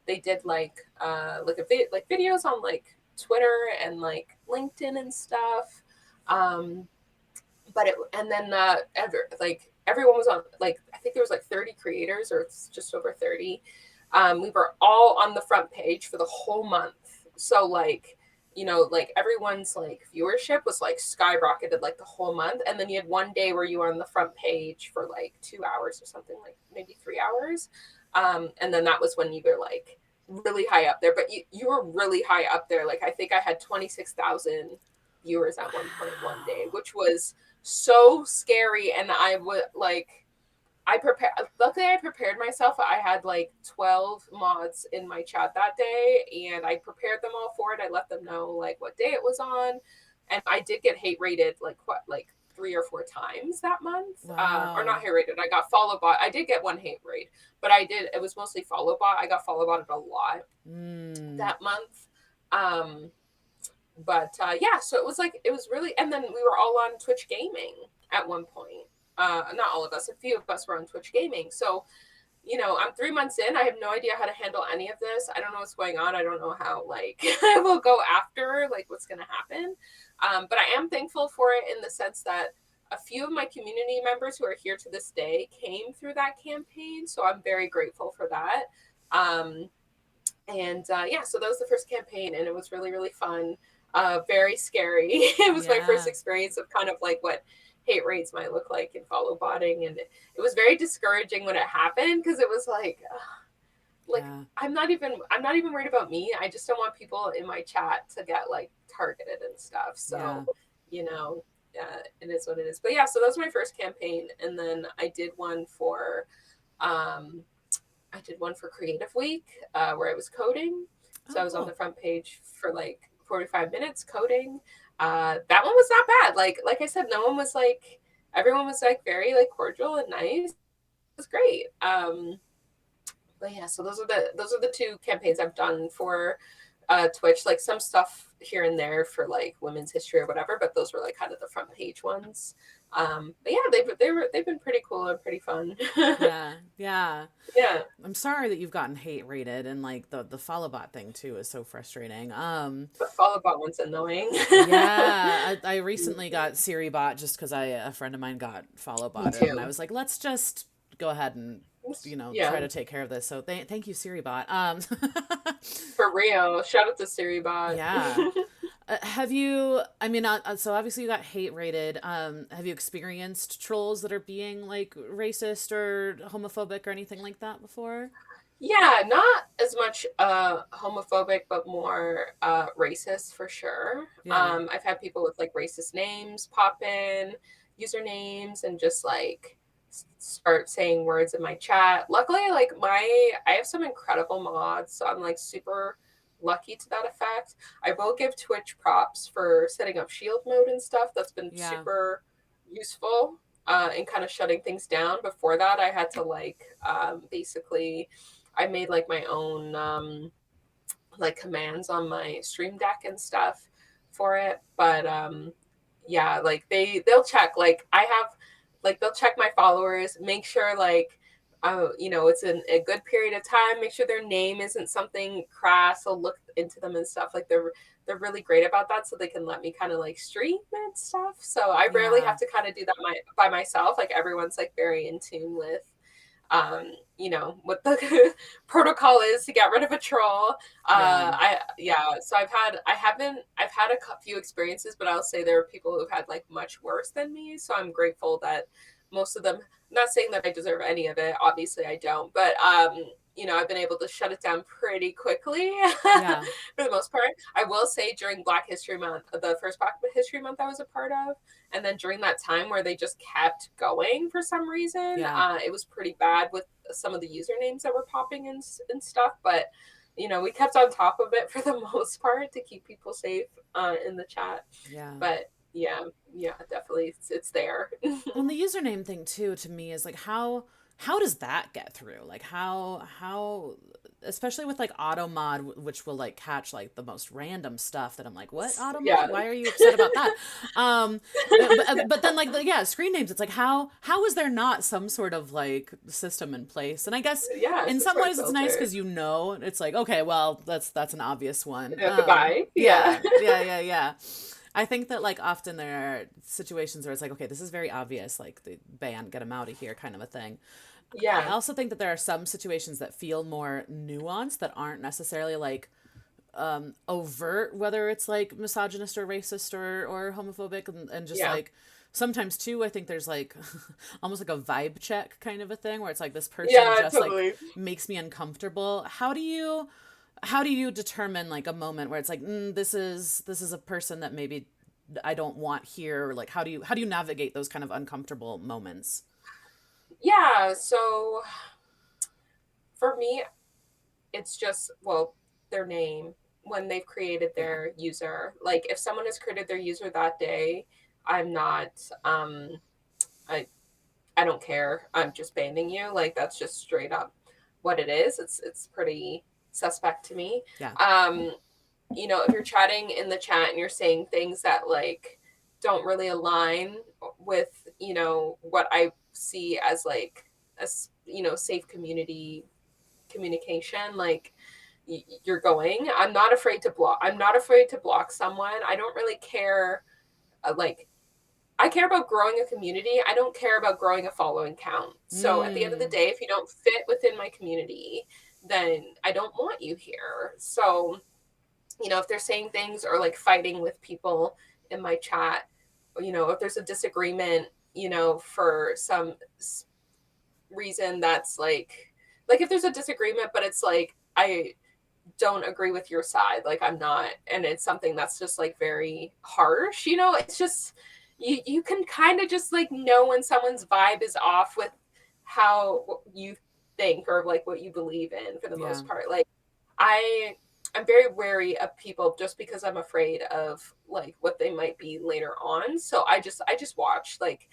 they did like like videos on like Twitter and like LinkedIn and stuff. But it and then like everyone was on, like I think there was like 30 creators, or it's just over 30. We were all on the front page for the whole month. So like, like everyone's like viewership was like skyrocketed like the whole month. And then you had one day where you were on the front page for like 2 hours or something, like maybe 3 hours. And then that was when you were like really high up there. But you were really high up there. Like I think I had 26,000 viewers at one point one day, which was so scary. And I would like, luckily I prepared myself. I had like 12 mods in my chat that day, and I prepared them all for it. I let them know like what day it was on, and I did get hate rated like 3 or 4 times that month. Or Wow. not hate rated, I got follow bot. I did get one hate raid, but it was mostly follow bot. I got follow botted a lot that month. But yeah, so it was really, and then we were all on Twitch gaming at one point. Not all of us, a few of us were on Twitch gaming. So, I'm 3 months in. I have no idea how to handle any of this. I don't know what's going on. I don't know how like I will go after, like what's going to happen. But I am thankful for it in the sense that a few of my community members who are here to this day came through that campaign. So I'm very grateful for that. And yeah, so that was the first campaign, and it was really, really fun. Very scary. It was my first Yeah. experience of kind of like what hate rates might look like in follow botting, and it was very discouraging when it happened because it was like, Yeah. I'm not even worried about me. I just don't want people in my chat to get like targeted and stuff. Yeah. So, it is what it is. But yeah, so that was my first campaign, and then I did one for Creative Week, where I was coding. So Oh, I was on cool. the front page for like 45 minutes coding. That one was not bad. Like I said, everyone was like very like cordial and nice. It was great. But yeah, so those are the two campaigns I've done for Twitch. Like some stuff here and there for like women's history or whatever, but those were like kind of the front page ones. But yeah, they've been pretty cool and pretty fun. Yeah. Yeah. Yeah. I'm sorry that you've gotten hate rated, and like the follow bot thing too is so frustrating. The follow bot one's annoying. Yeah, I recently got Siri bot just because a friend of mine got follow Me botted, and I too. was like, let's just go ahead and try Yeah, to take care of this. So thank you, Siri bot. for real. Shout out to Siri bot. Yeah. Have you, I mean, so obviously you got hate rated. Have you experienced trolls that are being like racist or homophobic or anything like that before? Yeah, not as much homophobic, but more racist for sure. Yeah. I've had people with like racist names pop in, usernames, and just like start saying words in my chat. Luckily, like I have some incredible mods, so I'm like super lucky to that effect. I will give Twitch props for setting up shield mode and stuff. That's been Yeah. super useful in kind of shutting things down. Before that, I had to like basically I made like my own like commands on my stream deck and stuff for it. But yeah, like they'll check, like I have, like they'll check my followers, make sure like it's in a good period of time, make sure their name isn't something crass. They'll look into them and stuff. Like they're really great about that, so they can let me kind of like stream and stuff. So I rarely Yeah. have to kind of do that by myself. Like everyone's like very in tune with you know, what the protocol is to get rid of a troll. Yeah. So I've had a few experiences, but I'll say there are people who've had like much worse than me. So I'm grateful that most of them, I'm not saying that I deserve any of it. Obviously I don't, but, you know, I've been able to shut it down pretty quickly Yeah. for the most part. I will say during Black History Month, the first Black History Month I was a part of, and then during that time where they just kept going for some reason, Yeah. it was pretty bad with some of the usernames that were popping in and stuff. But, you know, we kept on top of it for the most part to keep people safe in the chat. Yeah. But yeah, definitely it's there. Well, and the username thing too, to me, is like how does that get through? Like how especially with like auto mod, which will like catch like the most random stuff that I'm like, what auto mod? Yeah. Why are you upset about that? Um, but then like yeah, screen names. It's like how is there not some sort of like system in place? And I guess Yeah, in it's a some smart ways it's nice filter. because you know it's like okay, well that's an obvious one. Goodbye. Yeah. Yeah. I think that like often there are situations where it's like, okay, this is very obvious, like the ban, get them out of here, kind of a thing. I Yeah. also think that there are some situations that feel more nuanced that aren't necessarily like overt, whether it's like misogynist or racist or homophobic, and just Yeah. like sometimes too, I think there's like almost like a vibe check kind of a thing where it's like this person Yeah, just like totally. makes me uncomfortable. How do you determine like a moment where it's like this is a person that maybe I don't want here? Like how do you navigate those kind of uncomfortable moments? Yeah, so for me, it's just, well, their name when they've created Yeah. their user. Like if someone has created their user that day, I'm not I I don't care. I'm just banning you. Like that's just straight up what it is. It's pretty suspect to me. Yeah. Um you know, if you're chatting in the chat and you're saying things that like don't really align with, you know, what I see as like you know, safe communication, like you're going, I'm not afraid to block someone. I don't really care, like I care about growing a community. I don't care about growing a following count. So at the end of the Mm, day, if you don't fit within my community, then I don't want you here. So, you know, if they're saying things or like fighting with people in my chat, you know, if there's a disagreement, you know, for some reason that's like if there's a disagreement, but it's like I don't agree with your side, like I'm not, and it's something that's just like very harsh, you know, it's just you can kind of just like know when someone's vibe is off with how you think or like what you believe in for the yeah. most part. Like I I'm very wary of people just because I'm afraid of like what they might be later on. So I just watch. Like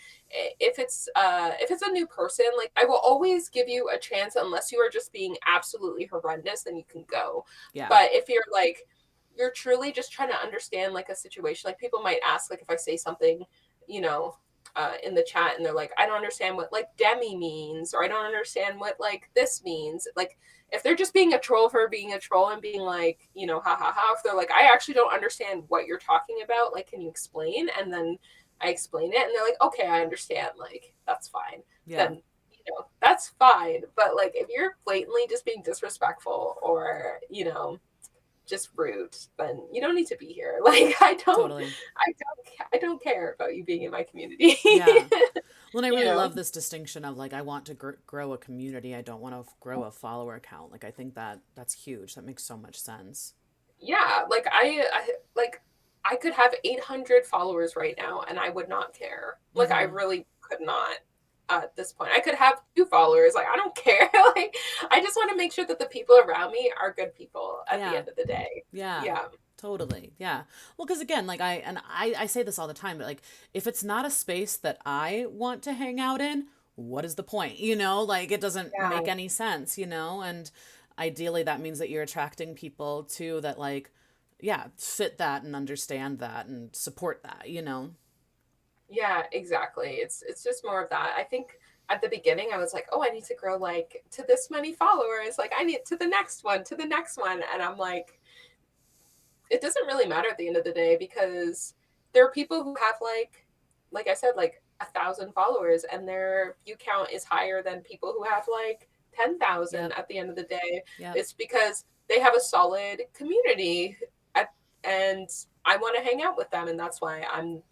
if it's a new person, like I will always give you a chance unless you are just being absolutely horrendous, then you can go. Yeah. But if you're like you're truly just trying to understand like a situation, like people might ask like if I say something, you know, in the chat and they're like, I don't understand what like demi means, or I don't understand what like this means. Like if they're just being a troll for being a troll and being like, you know, ha ha ha, if they're like, I actually don't understand what you're talking about, like, can you explain? And then I explain it and they're like, okay, I understand, like, that's fine. Yeah. Then, you know, that's fine. But like, if you're blatantly just being disrespectful or, you know, just rude, then you don't need to be here. Like, Totally. I don't care about you being in my community. Yeah. Well, and I You really know? love this distinction of like I want to grow a community. I don't want to grow a follower account. Like I think that that's huge. That makes so much sense. Yeah, like I could have 800 followers right now and I would not care. Like I Mm-hmm. really could not at this point. I could have 2 followers. Like I don't care. Like I just want to make sure that the people around me are good people at the Yeah. end of the day. Yeah. Yeah. Totally. Yeah. Well, because again, like I say this all the time, but like if it's not a space that I want to hang out in, what is the point? Like it doesn't Yeah. make any sense, and ideally that means that you're attracting people too that like yeah, fit that and understand that and support that. Yeah, exactly. It's just more of that. I think at the beginning I was like, "Oh, I need to grow like to this many followers. Like I need to the next one, to the next one." And I'm like, it doesn't really matter at the end of the day because there are people who have like I said, like 1,000 followers and their view count is higher than people who have like 10,000 Yep. at the end of the day. Yep. It's because they have a solid community and I want to hang out with them. And that's why I'm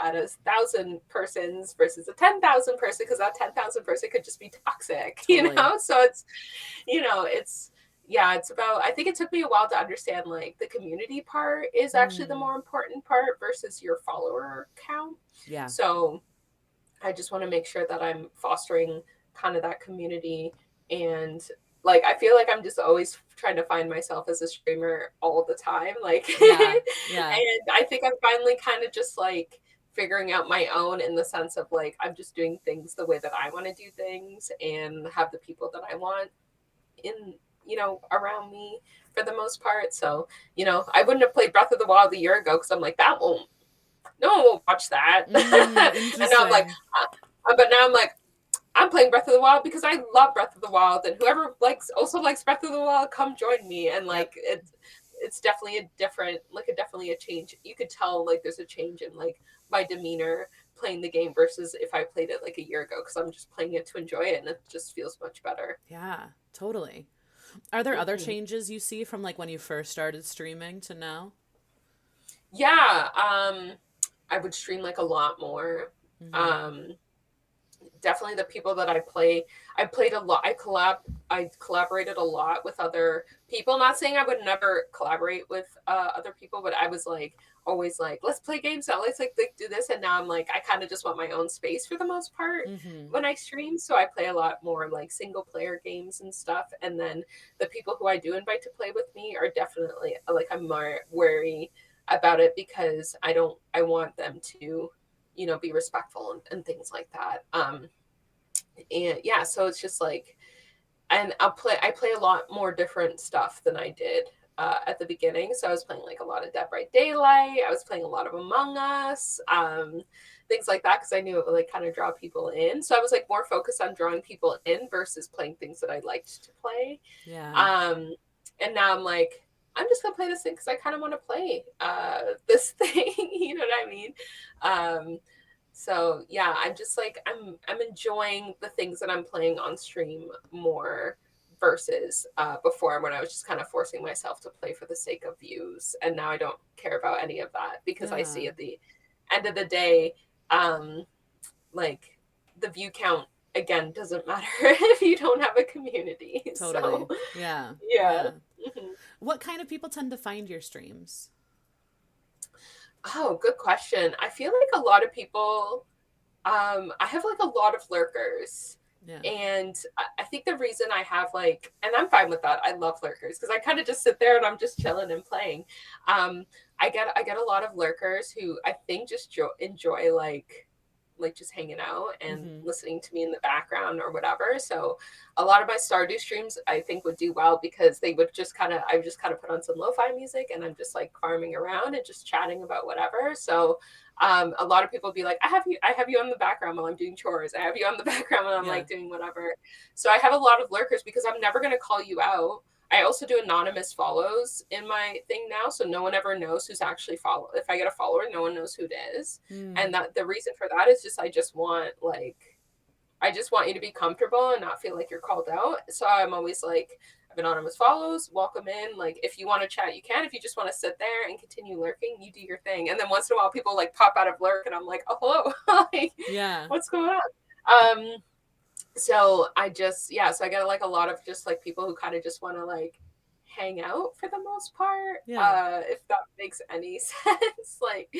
at 1,000 persons versus a 10,000 person, because that 10,000 person could just be toxic, Totally. you know? So it's, you know, it's about, I think it took me a while to understand like the community part is actually the more important part versus your follower count. Yeah. So I just want to make sure that I'm fostering kind of that community. And like, I feel like I'm just always trying to find myself as a streamer all the time. Like, Yeah. Yeah. and I think I'm finally kind of just like figuring out my own, in the sense of like, I'm just doing things the way that I want to do things and have the people that I want in, you know, around me for the most part. So, you know, I wouldn't have played Breath of the Wild a year ago because I'm like, no one will watch that. And now I'm like, but now I'm like, I'm playing Breath of the Wild because I love Breath of the Wild, and whoever also likes Breath of the Wild, come join me. And like, it's definitely definitely a change. You could tell like there's a change in like my demeanor playing the game versus if I played it like a year ago, because I'm just playing it to enjoy it and it just feels much better. Yeah, totally. Are there other changes you see from like when you first started streaming to now? Yeah, I would stream like a lot more. Definitely the people that I played a lot. I collaborated a lot with other people. Not saying I would never collaborate with other people, but I was like always like, let's play games now. Let's like do this. And now I'm like, I kind of just want my own space for the most part when I stream. So I play a lot more like single player games and stuff. And then the people who I do invite to play with me are definitely like, I'm more wary about it because I want them to, you know, be respectful and things like that. And yeah, so it's just like, and I play a lot more different stuff than I did at the beginning. So I was playing like a lot of Dead by Daylight. I was playing a lot of Among Us, things like that, because I knew it would like kind of draw people in. So I was like more focused on drawing people in versus playing things that I liked to play. Yeah. And now I'm like, I'm just gonna play this thing because I kind of want to play this thing. You know what I mean? So yeah, I'm just like I'm enjoying the things that I'm playing on stream more versus before, when I was just kind of forcing myself to play for the sake of views, and now I don't care about any of that because I see at the end of the day, like the view count again doesn't matter if you don't have a community. Totally. So Yeah. yeah. What kind of people tend to find your streams? Oh, good question. I feel like a lot of people, I have like a lot of lurkers. Yeah. And I think the reason I have like, and I'm fine with that. I love lurkers because I kind of just sit there and I'm just chilling and playing. I get a lot of lurkers who I think just enjoy like just hanging out and listening to me in the background or whatever. So a lot of my Stardew streams I think would do well because they would just kind of, I would just kind of put on some lo-fi music and I'm just like farming around and just chatting about whatever. So a lot of people would be like, I have you on the background while I'm doing chores. I have you on the background when I'm like doing whatever. So I have a lot of lurkers because I'm never going to call you out. I also do anonymous follows in my thing now, so no one ever knows who's actually follow. If I get a follower, no one knows who it is, and that the reason for that is just I just want you to be comfortable and not feel like you're called out. So I'm always like, I have anonymous follows, welcome in. Like if you want to chat, you can. If you just want to sit there and continue lurking, you do your thing. And then once in a while, people like pop out of lurk, and I'm like, oh hello, like, what's going on? So I just, so I get like a lot of just like people who kind of just want to like hang out for the most part. If that makes any sense. Like,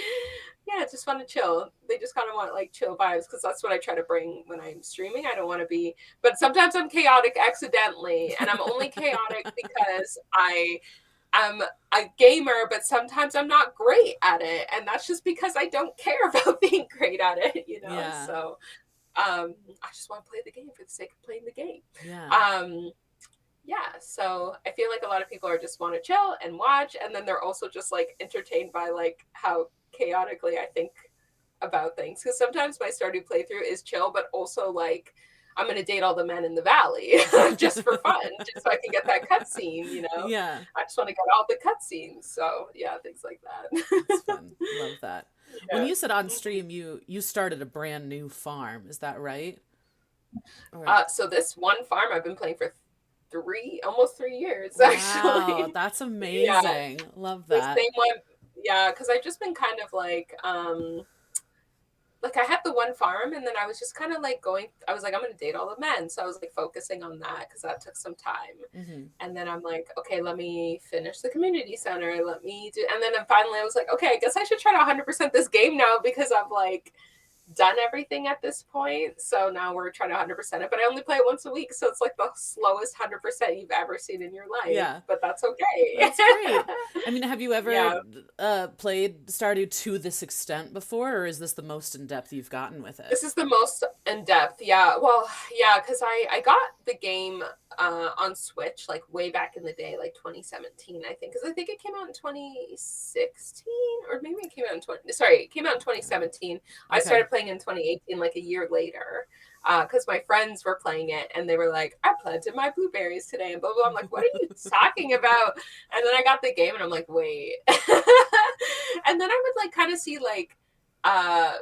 just want to chill. They just kind of want like chill vibes because that's what I try to bring when I'm streaming. I don't want to be, but sometimes I'm chaotic accidentally, and I'm only chaotic because I'm a gamer, but sometimes I'm not great at it. And that's just because I don't care about being great at it, you know? So I just want to play the game for the sake of playing the game. So I feel like a lot of people are just want to chill and watch, and then they're also just like entertained by like how chaotically I think about things, because sometimes my Stardew playthrough is chill, but also like I'm gonna date all the men in the valley just for fun, just so I can get that cutscene, you know? I just want to get all the cutscenes. So yeah, things like that. That's fun. Love that. When Yeah. you said on stream, you started a brand new farm. Is that right? Or So this one farm I've been playing for almost 3 years, wow, actually. that's Yeah, amazing. Love the that. same one. Yeah, because I've just been kind of like I had the one farm, and then I was just kind of like going. I was like, I'm gonna date all the men, so I was like focusing on that because that took some time. Hmm. And then I'm like, okay, let me finish the community center. Let me do, and then finally I was like, okay, I guess I should try to 100% this game now because I've like done everything at this point. So now we're trying to 100% it, but I only play it once a week. So it's like the slowest 100% you've ever seen in your life, Yeah, but that's okay. that's great. I mean, have you ever Yeah. played Stardew to this extent before, or is this the most in depth you've gotten with it? This is the most in depth. Yeah. Well, yeah, because I got the game on Switch like way back in the day, like 2017, I think. Because I think it came out in 2016, or maybe it came out in it came out in 2017. I Okay. started playing in 2018, like a year later. Because my friends were playing it and they were like, I planted my blueberries today and blah, blah, blah. I'm like, what are you talking about? And then I got the game and I'm like, wait. And then I would like kind of see like, uh,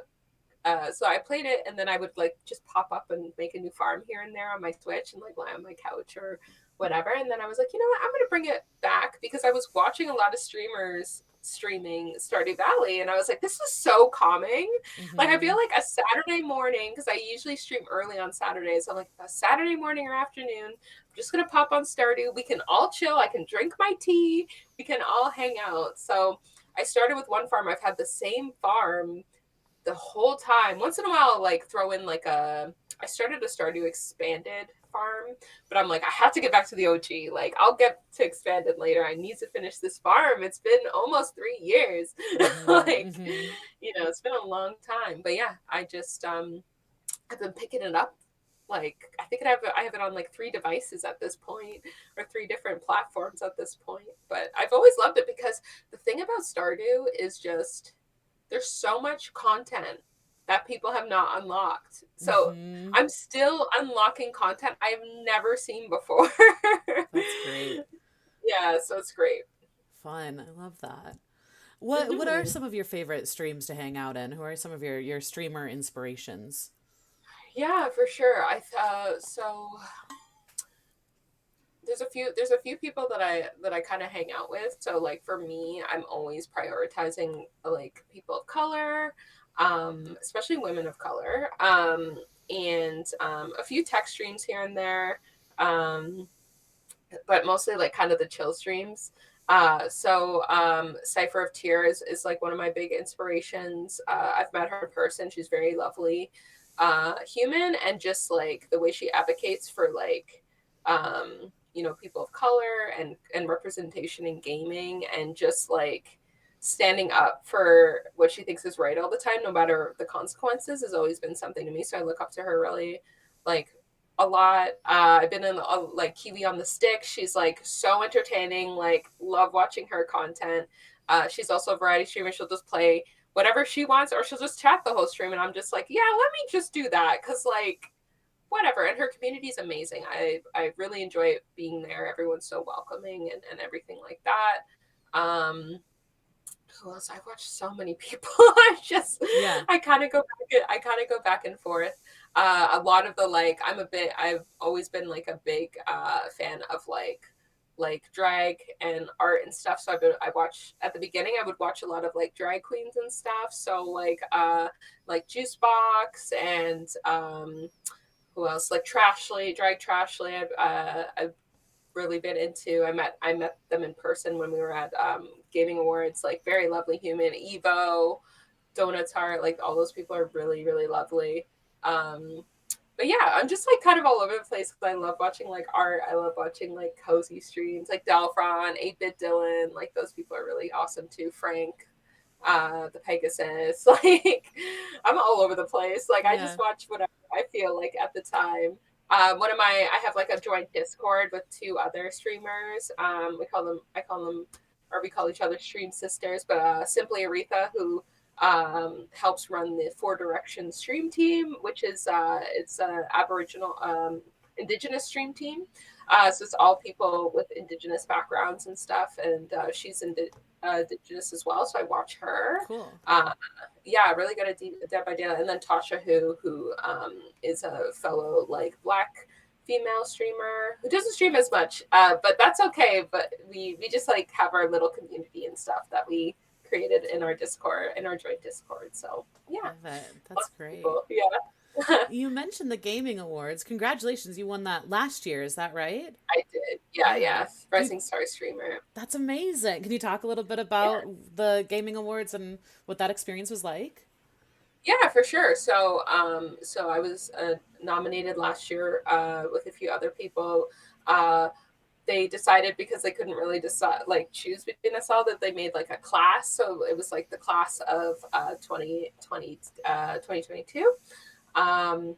so I played it, and then I would like just pop up and make a new farm here and there on my Switch and like lie on my couch or whatever. And then I was like, you know what, I'm gonna bring it back because I was watching a lot of streamers streaming Stardew Valley, and I was like, this is so calming. Like I feel Hmm. like a Saturday morning because I usually stream early on Saturdays. So I'm like a Saturday morning or afternoon. I'm just gonna pop on Stardew. We can all chill. I can drink my tea. We can all hang out. So I started with one farm. I've had the same farm the whole time. Once in a while, I'll, like throw in like I started a Stardew expanded farm, but I'm like, I have to get back to the OG. Like, I'll get to expanded later. I need to finish this farm. It's been almost 3 years. Hmm. Like, Hmm. it's been a long time. But yeah, I just I've been picking it up. Like, I think I have it on like 3 devices at this point, or 3 different platforms at this point. But I've always loved it because the thing about Stardew is just there's so much content that people have not unlocked. So Hmm. I'm still unlocking content I've never seen before. That's great. Yeah, so it's great. Fun. I love that. What are Hmm. some of your favorite streams to hang out in? Who are some of your streamer inspirations? Yeah, for sure. So there's a few people that I kind of hang out with. So like for me, I'm always prioritizing like people of color, especially women of color, and a few tech streams here and there. Um, but mostly like kind of the chill streams. Cipher of Tears is like one of my big inspirations. I've met her in person. She's very lovely, human, and just like the way she advocates for like, people of color and representation in gaming, and just like standing up for what she thinks is right all the time, no matter the consequences, has always been something to me. So I look up to her really, like a lot. I've been in like Kiwi on the Stick. She's like so entertaining. Like love watching her content. She's also a variety streamer. She'll just play whatever she wants, or she'll just chat the whole stream. And I'm just like, yeah, let me just do that because like whatever. And her community is amazing. I really enjoy being there. Everyone's so welcoming and everything like that. Who else? I've watched so many people. I just Yeah. I kind of go back and forth. A lot of the like I've always been like a big fan of like drag and art and stuff. So I watch at the beginning I would watch a lot of like drag queens and stuff. So like Juicebox and who else? Like Trashly, drag Trashly. I've really been into. I met them in person when we were at gaming awards. Like very lovely human. Evo, Donuts Heart, like all those people are really really lovely. Um, but yeah, I'm just like kind of all over the place because I love watching like art. I love watching like cozy streams, like Dalfron, 8-Bit Dylan. Like those people are really awesome too. Frank, the Pegasus. Like I'm all over the place. Like I just Yeah. watch whatever I feel like at the time. I have like a joint Discord with 2 other streamers. I call them, or we call each other stream sisters, but Simply Aretha, who helps run the Four Directions stream team, which is it's Indigenous stream team. So it's all people with Indigenous backgrounds and stuff. And she's Indigenous as well. So I watch her. Cool. Yeah, really good at Dead by Daylight. And then Tasha, who is a fellow like Black female streamer who doesn't stream as much, but that's okay. But we just like have our little community and stuff that we created in our Discord, in our joint Discord. So yeah, That's great. Yeah. You mentioned the gaming awards. Congratulations, you won that last year. Is that right? I did. Yeah. Rising Star streamer. That's amazing. Can you talk a little bit about the gaming awards and what that experience was like? Yeah, for sure. So, so I was nominated last year with a few other people. They decided because they couldn't really decide, like choose between us all, that they made like a class. So it was like the class of 2022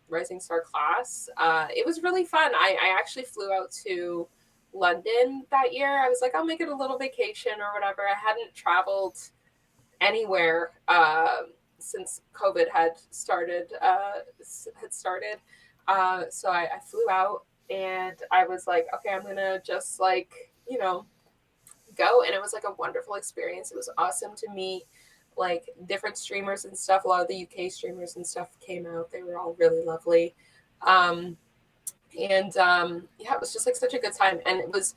Rising Star class. It was really fun. I actually flew out to London that year. I was like, I'll make it a little vacation or whatever. I hadn't traveled anywhere since COVID had started. So I flew out and I was like, okay, I'm gonna just like, go. And it was like a wonderful experience. It was awesome to meet like different streamers and stuff. A lot of the UK streamers and stuff came out. They were all really lovely. Yeah, it was just like such a good time. And it was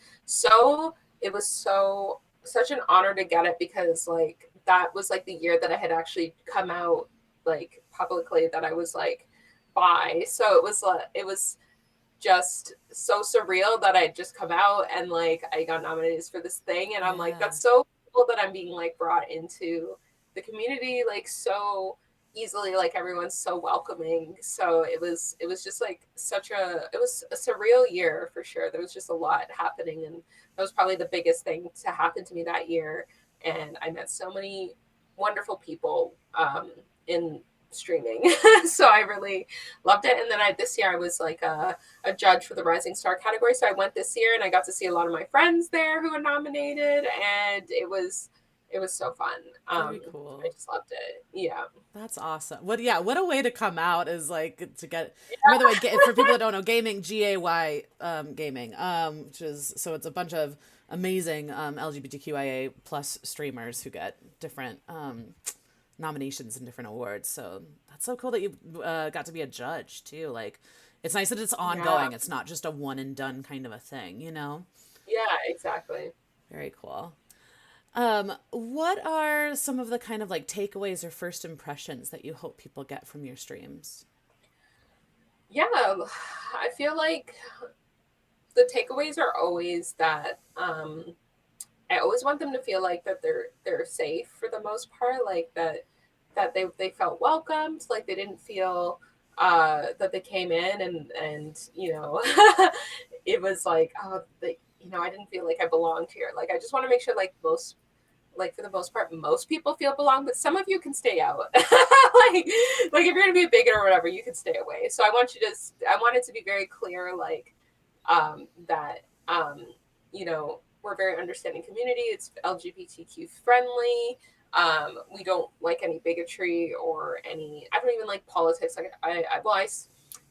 such an honor to get it because like that was like the year that I had actually come out like publicly that I was like bi. So it was just so surreal that I'd just come out and like I got nominated for this thing. And I'm like, that's so cool that I'm being like brought into the community like so easily, like everyone's so welcoming. So it was just like it was a surreal year for sure. There was just a lot happening, and that was probably the biggest thing to happen to me that year. And I met so many wonderful people in streaming. So I really loved it. And then this year I was like a judge for the Rising Star category. So I went this year and I got to see a lot of my friends there who were nominated, and it was so fun. Very cool. I just loved it. Yeah. That's awesome. What a way to come out is like to get, by the way, for people that don't know, gaming, GAY, gaming, which is, so it's a bunch of amazing LGBTQIA plus streamers who get different nominations and different awards. So that's so cool that you got to be a judge too. Like, it's nice that it's ongoing. Yeah. It's not just a one and done kind of a thing, Yeah, exactly. Very cool. What are some of the kind of like takeaways or first impressions that you hope people get from your streams? Yeah, I feel like the takeaways are always that I always want them to feel like that they're safe for the most part, like that they felt welcomed, like they didn't feel that they came in and it was like, oh, I didn't feel like I belonged here. Like I just want to make sure for the most part, most people feel belong, but some of you can stay out. like if you're gonna be a bigot or whatever, you can stay away. So I want it to be very clear, like that we're a very understanding community. It's LGBTQ friendly. We don't like any bigotry or any. I don't even like politics. Like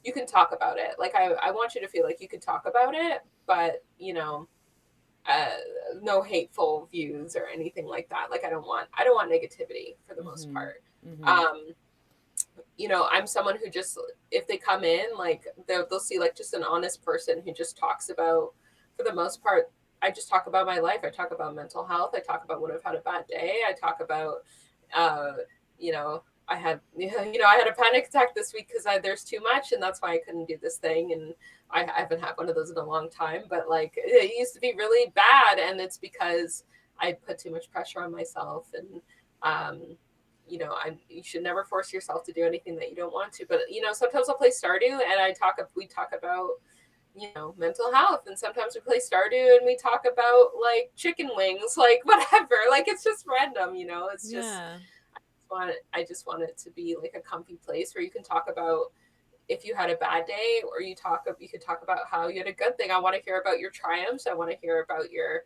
you can talk about it. Like I want you to feel like you can talk about it, but no hateful views or anything like that. Like I don't want negativity for the most part. Mm-hmm. I'm someone who just, if they come in, like they'll see like just an honest person who just talks about, for the most part, I just talk about my life. I talk about mental health. I talk about when I've had a bad day. I talk about, I had a panic attack this week because there's too much, and that's why I couldn't do this thing. And I haven't had one of those in a long time, but like it used to be really bad, and it's because I put too much pressure on myself. And you should never force yourself to do anything that you don't want to. But sometimes I'll play Stardew, and we talk about mental health, and sometimes we play Stardew and we talk about like chicken wings, like whatever. Like it's just random, It's just. Yeah. I just want it to be like a comfy place where you can talk about if you had a bad day, or you could talk about how you had a good thing. I want to hear about your triumphs. I want to hear about your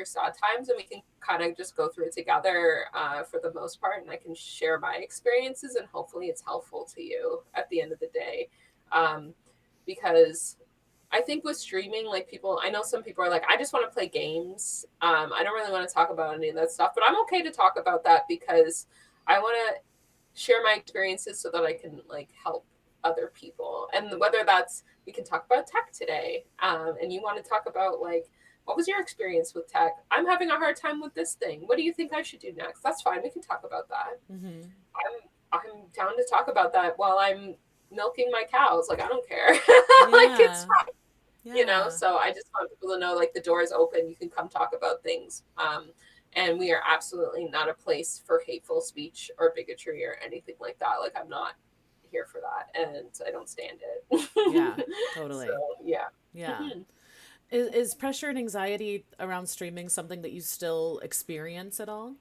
sad times, and we can kind of just go through it together for the most part. And I can share my experiences, and hopefully it's helpful to you at the end of the day. because I think with streaming, like I know some people are like, I just want to play games. I don't really want to talk about any of that stuff, but I'm okay to talk about that because I want to share my experiences so that I can like help other people. And whether that's, we can talk about tech today, and you want to talk about like, what was your experience with tech? I'm having a hard time with this thing. What do you think I should do next? That's fine. We can talk about that. Mm-hmm. I'm down to talk about that while I'm milking my cows. Like I don't care. Like it's Yeah. fine, Yeah. so I just want people to know like the door is open, you can come talk about things, and we are absolutely not a place for hateful speech or bigotry or anything like that. Like I'm not here for that, and I don't stand Yeah. it. So Totally. yeah. Yeah. Mhm. Is pressure and anxiety around streaming something that you still experience at all?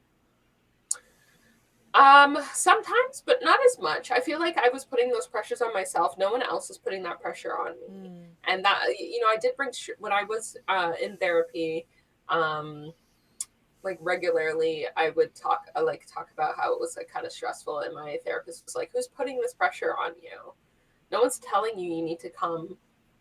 Sometimes, but not as much. I feel like I was putting those pressures on myself. No one else was putting that pressure on me. Mm. And that, I did bring, when I was in therapy, um, like regularly, I would talk about how it was like kind of stressful. And my therapist was like, who's putting this pressure on you? No one's telling you need to come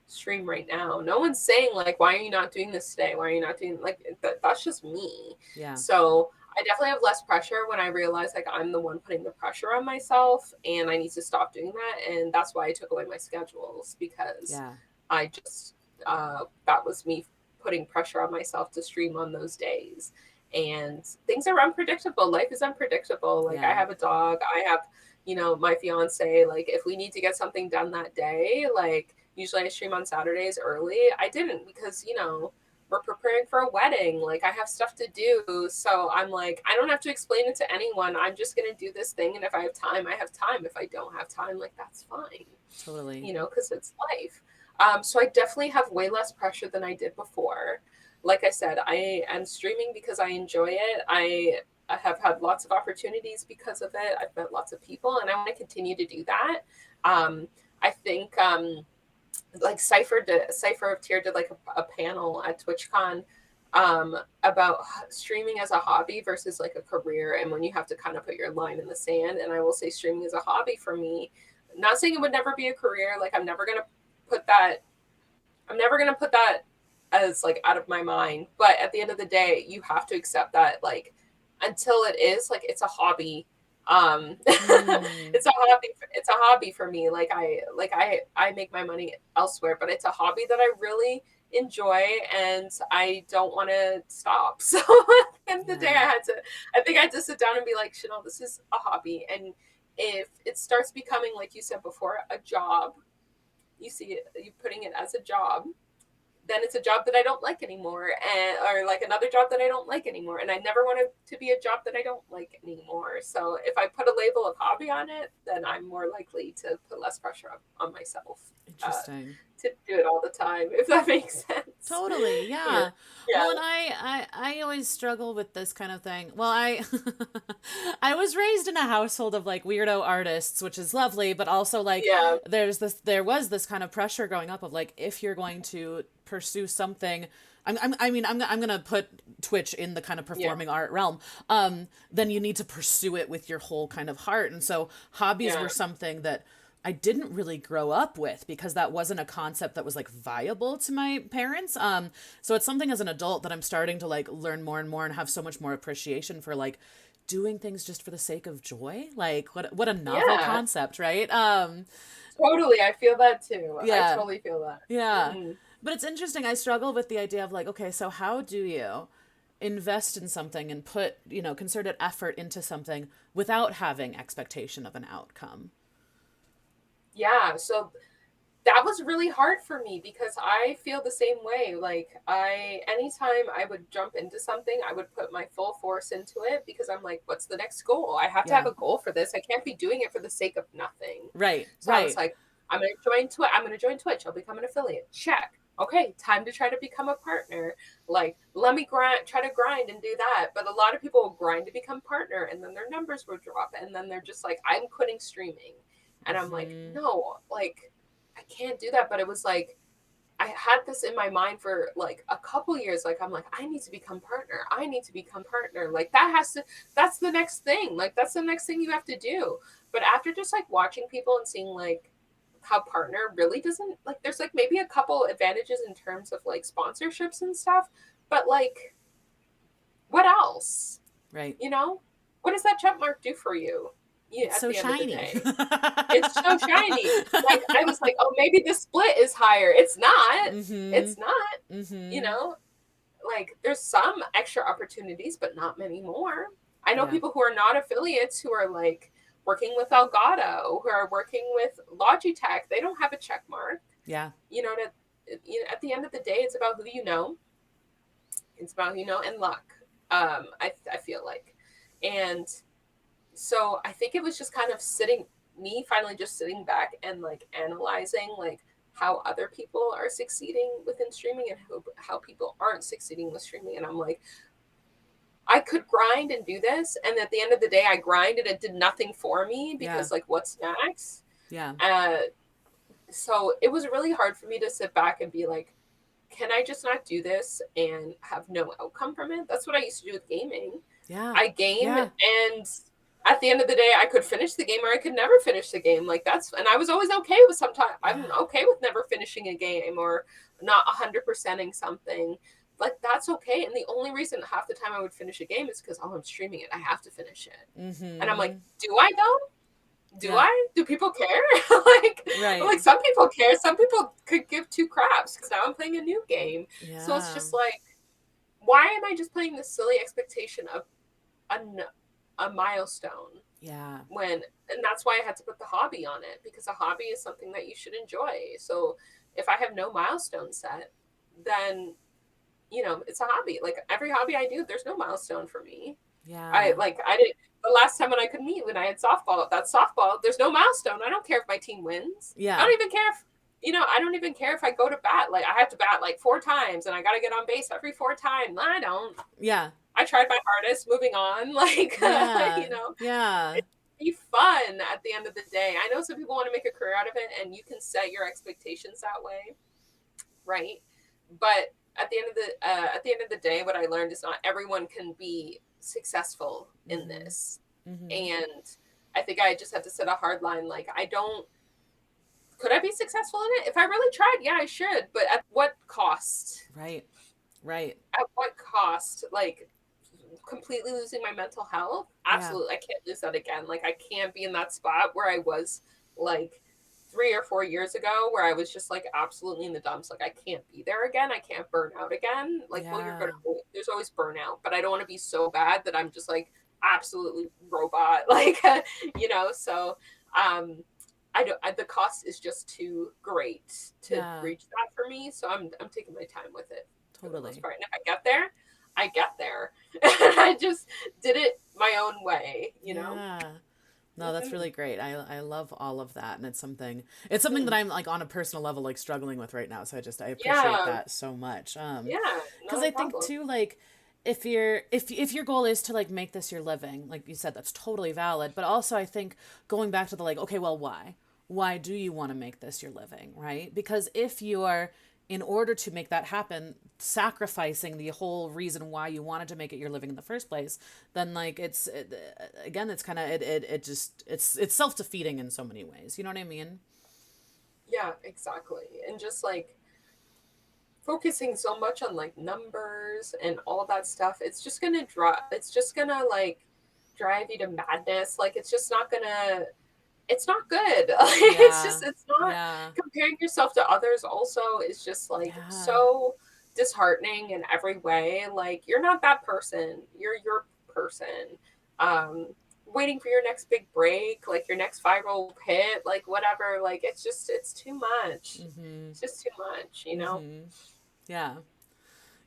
stream right now. No one's saying like, why are you not doing this today? Why are you not doing like that's just me. Yeah. So I definitely have less pressure when I realize like I'm the one putting the pressure on myself and I need to stop doing that. And that's why I took away my schedules, because Yeah. I just that was me putting pressure on myself to stream on those days. And things are unpredictable. Life is unpredictable. Like I Yeah. have a dog. I have, my fiance. Like if we need to get something done that day, like usually I stream on Saturdays early. I didn't because, we're preparing for a wedding. Like I have stuff to do. So I'm like, I don't have to explain it to anyone. I'm just going to do this thing. And if I have time, I have time. If I don't have time, like that's fine, Totally. because it's life. So I definitely have way less pressure than I did before. Like I said, I am streaming because I enjoy it. I have had lots of opportunities because of it. I've met lots of people, and I want to continue to do that. I think like Cypher of Tear did like a panel at TwitchCon about streaming as a hobby versus like a career, and when you have to kind of put your line in the sand. And I will say streaming is a hobby for me. Not saying it would never be a career. Like put that I'm never gonna put that as like out of my mind. But at the end of the day, you have to accept that like until it is like it's a hobby. Mm. It's a hobby for me. I make my money elsewhere, but it's a hobby that I really enjoy and I don't want to stop. So at the end of the day, Yeah. I think I had to sit down and be like, Chanel, this is a hobby. And if it starts becoming, like you said before, a job, you see it, you putting it as a job, then it's a job that I don't like anymore, and or like another job that I don't like anymore, and I never want it to be a job that I don't like anymore. So if I put a label of hobby on it, then I'm more likely to put less pressure on myself Interesting. to do it all the time, if that makes sense. Totally, Yeah, yeah. yeah, Well, and I always struggle with this kind of thing. Well, I I was raised in a household of like weirdo artists, which is lovely, but also like yeah, there was this kind of pressure growing up of like if you're going to pursue something, I'm gonna put Twitch in the kind of yeah, performing art realm. Then you need to pursue it with your whole kind of heart, and so hobbies yeah, were something that I didn't really grow up with because that wasn't a concept that was like viable to my parents. So it's something as an adult that I'm starting to like learn more and more and have so much more appreciation for like doing things just for the sake of joy. Like what a novel yeah. concept, right? Totally, I feel that too. I Yeah. totally feel that. Yeah. Hmm. But it's interesting. I struggle with the idea of like, okay, so how do you invest in something and put, concerted effort into something without having expectation of an outcome? Yeah, so that was really hard for me because I feel the same way. Like anytime I would jump into something, I would put my full force into it because I'm like, what's the next goal? I have to have Yeah. a goal for this. I can't be doing it for the sake of nothing. Right. So I was Right. like, I'm gonna join Twitch. I'm gonna join Twitch. I'll become an affiliate. Check. Okay, time to try to become a partner. Like, let me try to grind and do that. But a lot of people will grind to become partner, and then their numbers will drop, and then they're just like, I'm quitting streaming, and I'm like, Hmm. no, like I can't do that. But it was like I had this in my mind for like a couple years. Like I'm like, I need to become partner. I need to become partner. Like that's the next thing. Like that's the next thing you have to do. But after just like watching people and seeing like how partner really doesn't, like, there's like maybe a couple advantages in terms of like sponsorships and stuff, but like, what else? Right. You know, what does that check mark do for you? It's At so the end of the shiny. day, it's so shiny. Like, I was like, oh, maybe the split is higher. It's not. Mm-hmm. It's not. You Mm-hmm. know, like, there's some extra opportunities, but not many more. I know Yeah. people who are not affiliates who are like working with Elgato, who are working with Logitech. They don't have a check mark. Yeah. You know, at the end of the day, it's about who you know. It's about, and luck. I feel like, and so I think it was just kind of me finally just sitting back and like analyzing like how other people are succeeding within streaming and how people aren't succeeding with streaming. And I'm like, I could grind and do this. And at the end of the day, I grinded. It did nothing for me Yeah. because like, what's next? Yeah. So it was really hard for me to sit back and be like, can I just not do this and have no outcome from it? That's what I used to do with gaming. Yeah. I game, Yeah. and at the end of the day, I could finish the game or I could never finish the game. Like, and I was always okay with sometimes, I'm Yeah. okay with never finishing a game or not 100%ing something. Like, that's okay. And the only reason half the time I would finish a game is because, oh, I'm streaming it. I have to finish it. And I'm like, Mm-hmm. do I though? Do Yeah. I? Do people care? Right. Like some people care. Some people could give two craps because now I'm playing a new game. So it's Yeah. just like, why am I just playing this silly expectation of a milestone Yeah. and that's why I had to put the hobby on it, because a hobby is something that you should enjoy. So if I have no milestone set, then it's a hobby. Like every hobby I do, there's no milestone for me. I Yeah. didn't, the last time when I could meet, when I had softball, that's softball, there's no milestone. I don't care if my team wins. I Yeah. don't even care if I don't even care if I go to bat. Like I have to bat like 4 times and I gotta get on base every 4 times. I don't. Yeah. I tried my hardest, moving on. Like Yeah. Yeah. it'd be fun at the end of the day. I know some people want to make a career out of it, and you can set your expectations that way, right? But at the end of the day, what I learned is not everyone can be successful in Mm-hmm. this, Mm-hmm. and I think I just had to set a hard line. Like, I don't. Could I be successful in it? If I really tried, yeah, I should. But at what cost? Right. Right. At what cost? Like, completely losing my mental health? Yeah. Absolutely. I can't lose that again. Like, I can't be in that spot where I was like 3 or 4 years ago, where I was just like absolutely in the dumps. Like, I can't be there again. I can't burn out again. Like, well, Yeah. there's always burnout, but I don't want to be so bad that I'm just like absolutely robot. Like, so, the cost is just too great to Yeah. reach that for me. So I'm taking my time with it for the most Totally. part. And if I get there, I get there. I just did it my own way. Yeah. No, that's Mm-hmm. really great. I love all of that, and it's something that I'm like on a personal level like struggling with right now. So I appreciate Yeah, that so much. yeah, Because not a I think problem. too, like, if your goal is to like make this your living, like you said, that's totally valid. But also, I think going back to the like, okay, well, why do you want to make this your living, right? Because if you are, in order to make that happen, sacrificing the whole reason why you wanted to make it your living in the first place, then like again, it's kind of it just it's self-defeating in so many ways. You know what I mean? Yeah, exactly. And just like focusing so much on like numbers and all that stuff, it's just gonna like drive you to madness. Like, it's not good. Yeah. It's not. Yeah. Comparing yourself to others also is just like Yeah. so disheartening in every way. Like, you're not that person. You're your person. Um, Waiting for your next big break, like your next viral hit, like whatever. Like, it's too much. Mm-hmm. It's just too much. Mm-hmm. Yeah.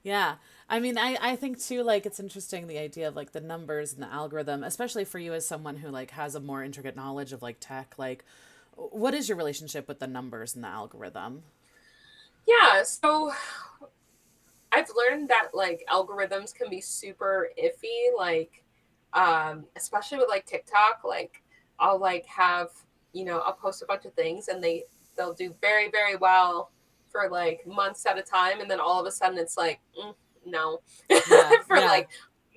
Yeah. I mean, I think too, like, it's interesting the idea of like the numbers and the algorithm, especially for you as someone who like has a more intricate knowledge of like tech. Like, what is your relationship with the numbers and the algorithm? Yeah, so I've learned that like algorithms can be super iffy, like especially with like TikTok. Like, I'll like have, I'll post a bunch of things and they'll do very, very well for like months at a time, and then all of a sudden it's like, no. Yeah. For Yeah. like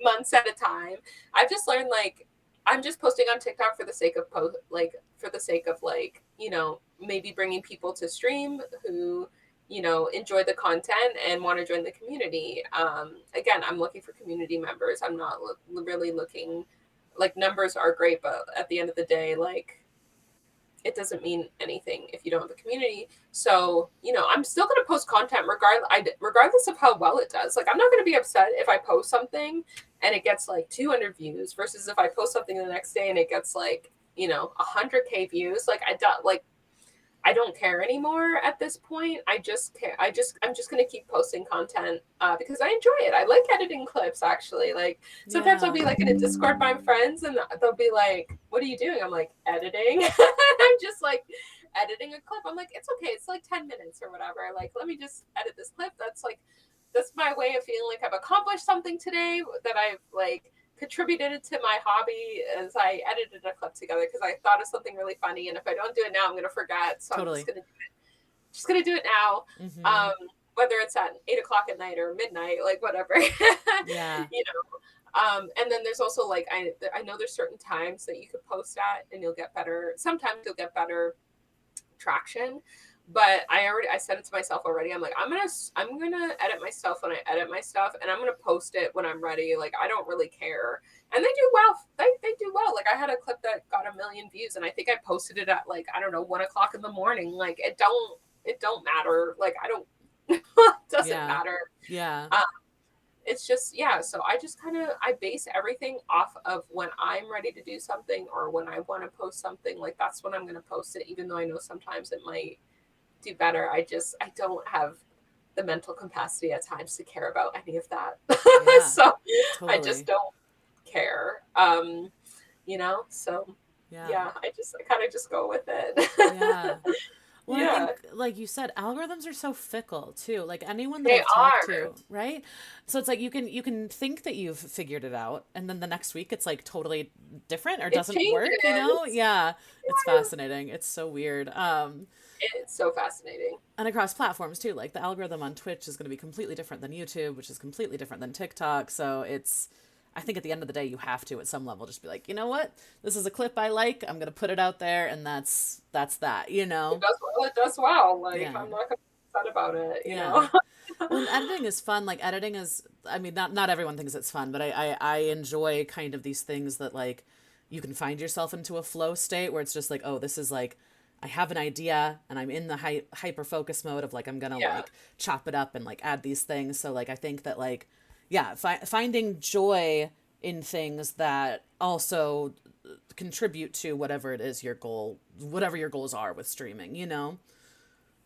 months at a time. I've just learned like I'm just posting on TikTok for the sake of like, maybe bringing people to stream who, enjoy the content and want to join the community. Again, I'm looking for community members. I'm not really looking, like, numbers are great, but at the end of the day, like, it doesn't mean anything if you don't have a community. So, I'm still going to post content regardless of how well it does. Like, I'm not going to be upset if I post something and it gets like 200 views versus if I post something the next day and it gets like, 100K views. Like, I don't care anymore at this point. I'm just going to keep posting content because I enjoy it. I like editing clips, actually. Like, sometimes I'll be like in a Discord by my friends and they'll be like, what are you doing? I'm like, editing. I'm just like editing a clip. I'm like, it's okay. It's like 10 minutes or whatever. Like, let me just edit this clip. That's my way of feeling like I've accomplished something today, that I've like contributed to my hobby, as I edited a clip together because I thought of something really funny, and if I don't do it now, I'm gonna forget. So Totally. I'm just gonna do it now. Mm-hmm. Whether it's at 8 o'clock at night or midnight, like whatever. Yeah. And then there's also like I know there's certain times that you could post at and you'll get better. Sometimes you'll get better traction. But I said it to myself already. I'm like, I'm gonna edit my stuff when I edit my stuff, and I'm gonna post it when I'm ready. Like, I don't really care. And they do well. They do well. Like, I had a clip that got 1 million views, and I think I posted it at like, I don't know, 1 o'clock in the morning. Like, it don't matter. Like, I don't it doesn't matter. Yeah. It's just, yeah. So I base everything off of when I'm ready to do something or when I want to post something. Like, that's when I'm gonna post it, even though I know sometimes it might do better. I don't have the mental capacity at times to care about any of that. Yeah, So totally. I just don't care. So Yeah. I kind of just go with it. Yeah. Well, I Yeah, think, like you said, algorithms are so fickle too. Like anyone that they I've talked are. to, right? So it's like you can think that you've figured it out, and then the next week it's like totally different or It doesn't work, you know? changes. Yeah. It's Yeah. fascinating. It's so weird. It's so fascinating. And across platforms too. Like the algorithm on Twitch is going to be completely different than YouTube, which is completely different than TikTok. So it's, I think at the end of the day, you have to at some level just be like, you know what, this is a clip I like. I'm going to put it out there, and that's that. You It know? does well. It does well. Like, Yeah. I'm not gonna be upset about it. Yeah. Well, and editing is fun. Like editing is, I mean, not everyone thinks it's fun, but I enjoy kind of these things that like you can find yourself into a flow state where it's just like, oh, this is like, I have an idea and I'm in the hyper focus mode of like, I'm gonna Yeah. like chop it up and like add these things. So like, I think that like, yeah, finding joy in things that also contribute to whatever it is your goal, whatever your goals are with streaming, you know?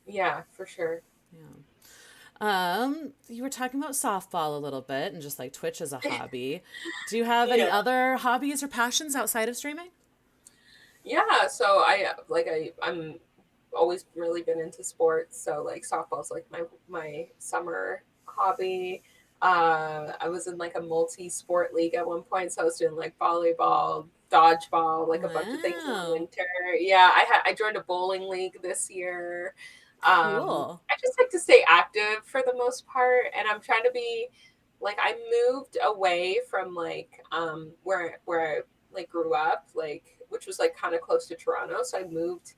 Yeah, for sure. Yeah. You were talking about softball a little bit and just like Twitch as a hobby. Do you have any Yeah. other hobbies or passions outside of streaming? Yeah, so I'm always really been into sports. So like softball's like my summer hobby. I was in like a multi-sport league at one point, so I was doing like volleyball, dodgeball, like a bunch of things in the Wow. winter. Yeah, I joined a bowling league this year. Cool. I just like to stay active for the most part, and I'm trying to be like, I moved away from like where I like grew up, like, which was like kind of close to Toronto. So I moved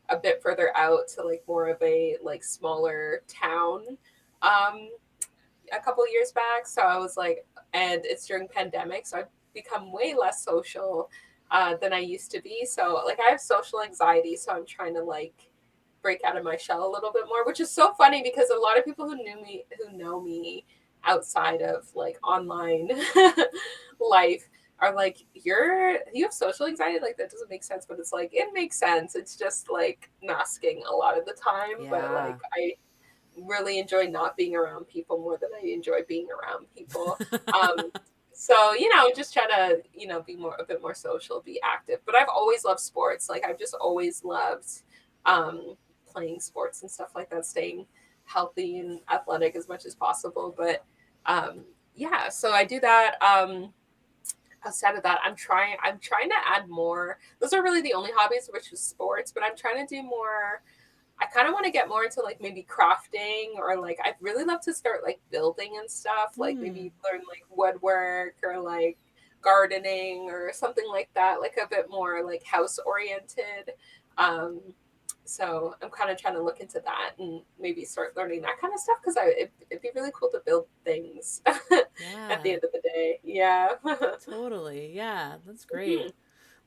a bit further out to like more of a like smaller town um a couple of years back. So I was like, and it's during pandemic, so I've become way less social than I used to be. So like I have social anxiety, so I'm trying to like break out of my shell a little bit more, which is so funny because a lot of people who know me outside of like online life are like, you have social anxiety? Like, that doesn't make sense. But it's like, it makes sense. It's just like masking a lot of the time. But Yeah. like, I really enjoy not being around people more than I enjoy being around people. Um, so, just try to, be a bit more social, be active. But I've always loved sports. Like, I've just always loved playing sports and stuff like that, staying healthy and athletic as much as possible. But yeah, so I do that. Outside of that, I'm trying to add more. Those are really the only hobbies, which is sports, but I'm trying to do more. I kind of want to get more into like maybe crafting, or like I'd really love to start like building and stuff, like Hmm. maybe learn like woodwork or like gardening or something like that, like a bit more like house oriented. Um, So I'm kind of trying to look into that and maybe start learning that kind of stuff because it'd be really cool to build things at the Yeah, end of the day. Yeah. totally. Yeah, that's great. Mhm.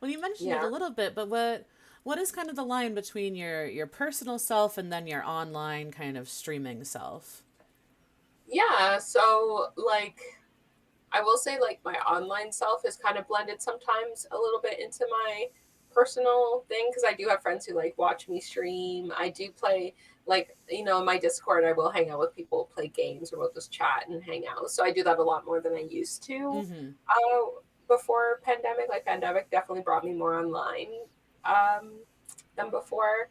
Well, you mentioned it a Yeah. little bit, but what is kind of the line between your personal self and then your online kind of streaming self? Yeah. So, like, I will say, like, my online self is kind of blended sometimes a little bit into my personal thing because I do have friends who like watch me stream. I do play, like, in my Discord, I will hang out with people, play games, or we'll just chat and hang out. So I do that a lot more than I used to Mm-hmm. uh, before pandemic. Like, pandemic definitely brought me more online um, than before.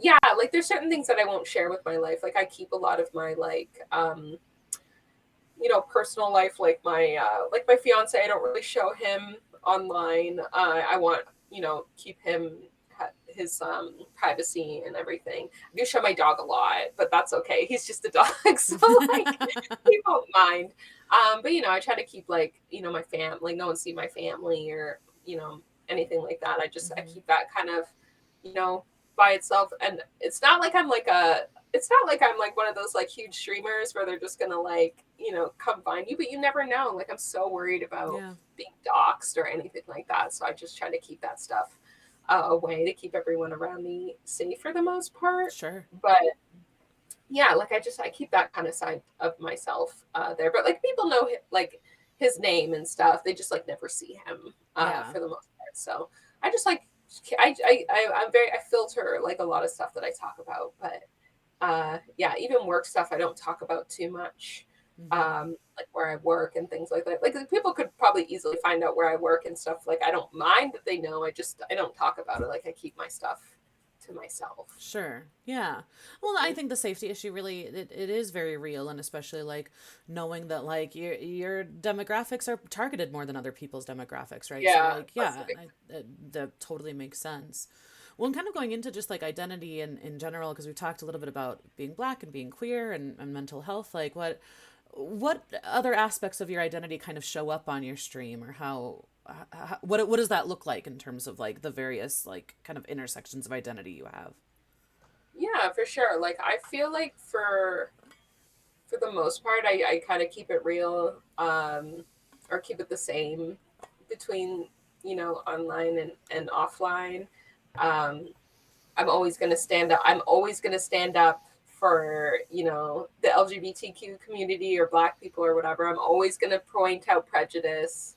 Yeah, like, there's certain things that I won't share with my life. Like, I keep a lot of my, like, personal life, like my fiance. I don't really show him online. I want, keep him his privacy and everything. I do show my dog a lot, but that's okay. He's just a dog, so like he won't mind. But I try to keep, like, my like, no one see my family or anything like that. I Mm-hmm. keep that kind of you know by itself, and it's not like I'm like one of those like huge streamers where they're just gonna, like, come find you, but you never know. Like, I'm so worried about Yeah, being doxxed or anything like that. So I just try to keep that stuff away to keep everyone around me safe for the most part. sure. But yeah, like, I keep that kind of side of myself there. But like, people know like his name and stuff. They just like never see him Yeah. for the most part. So I just like I filter like a lot of stuff that I talk about, but yeah, even work stuff I don't talk about too much. Mm-hmm. Like where I work and things like that. Like, people could probably easily find out where I work and stuff. Like, I don't mind that they know. I don't talk about it. Like, I keep my stuff to myself. Sure. Yeah. Well, I think the safety issue really it is very real, and especially like knowing that like your demographics are targeted more than other people's demographics, right? So Yeah, like that's the yeah, big. that totally makes sense. Well, I'm kind of going into just like identity in general because we talked a little bit about being black and being queer and mental health. Like what other aspects of your identity kind of show up on your stream, or what does that look like in terms of like the various like kind of intersections of identity you have? Yeah, for sure. Like, I feel like for the most part, I kind of keep it real, or keep it the same between online and offline. Um, I'm always going to stand up. I'm always going to stand up for, the LGBTQ community or black people or whatever. I'm always going to point out prejudice.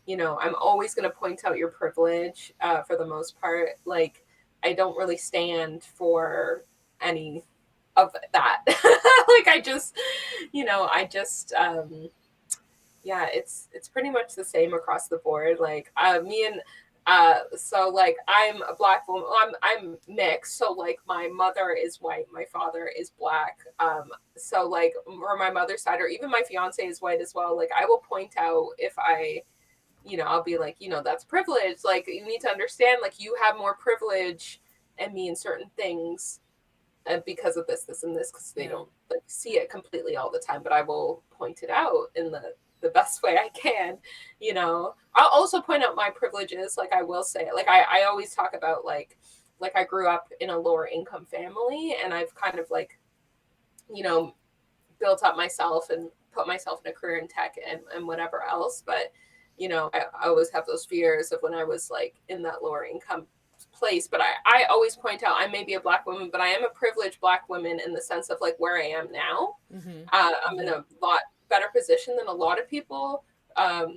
I'm always going to point out your privilege for the most part. Like, I don't really stand for any of that. Like, yeah, it's pretty much the same across the board. Like, me and so, like, I'm a black woman. I'm mixed. So, like, my mother is white, my father is black. So, like, or my mother's side, or even my fiance is white as well. Like, I will point out if I'll be like, that's privilege. Like, you need to understand, like, you have more privilege and me in certain things because of this, and this, because they Yeah. don't like see it completely all the time. But I will point it out in the best way I can. I'll also point out my privileges. Like, I will say, like, I always talk about, like I grew up in a lower income family, and I've kind of, like, you know built up myself and put myself in a career in tech and whatever else. But I always have those fears of when I was, like, in that lower income place. But I always point out I may be a black woman, but I am a privileged black woman in the sense of, like, where I am now. Mm-hmm. I'm in a lot better position than a lot of people, a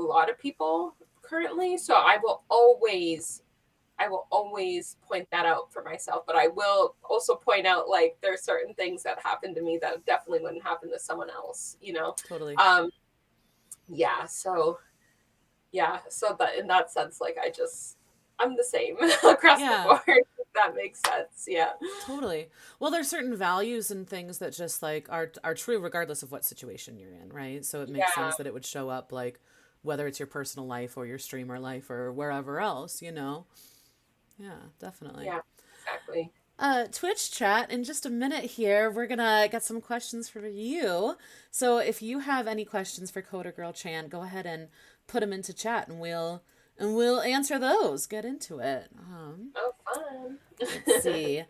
lot of people currently. So I will always point that out for myself, but I will also point out, like, there are certain things that happen to me that definitely wouldn't happen to someone else. Totally. Um, yeah, so yeah, so that in that sense, like, I'm the same across the Yeah, board, if that makes sense. Yeah. totally. Well, there's certain values and things that just like are true regardless of what situation you're in, right? So it makes Yeah, sense that it would show up like whether it's your personal life or your streamer life or wherever else, you know? Yeah, definitely. yeah, exactly. Twitch chat, in just a minute here, we're gonna get some questions for you. So if you have any questions for Coder Girl Chan, go ahead and put them into chat and And we'll answer those. Get into it. Oh, fun. Let's see.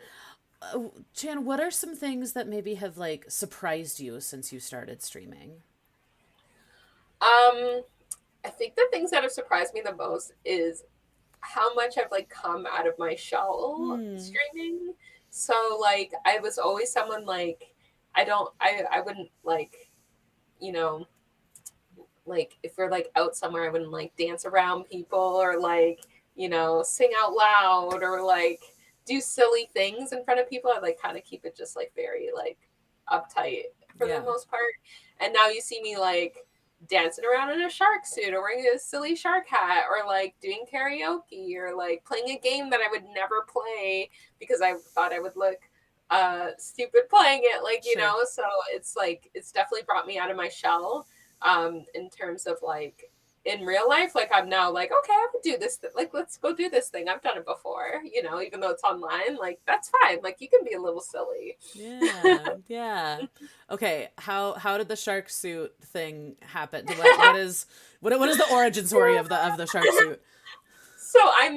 Chan, what are some things that maybe have like surprised you since you started streaming? Um, I think the things that have surprised me the most is how much I've like come out of my shell Hmm. streaming. So like I was always someone like I wouldn't like, you know, like if we're like out somewhere I wouldn't like dance around people or like, sing out loud or like do silly things in front of people. I like kind of keep it just like very like uptight for the Yeah. most part. And now you see me like dancing around in a shark suit or wearing a silly shark hat or like doing karaoke or like playing a game that I would never play because I thought I would look stupid playing it, like, Sure. so it's like it's definitely brought me out of my shell in terms of like in real life. Like I'm now like, okay, I would do this like let's go do this thing, I've done it before, even though it's online, like that's fine, like you can be a little silly. Yeah. Yeah. Okay. How did the shark suit thing happen? What is the origin story of the shark suit? So I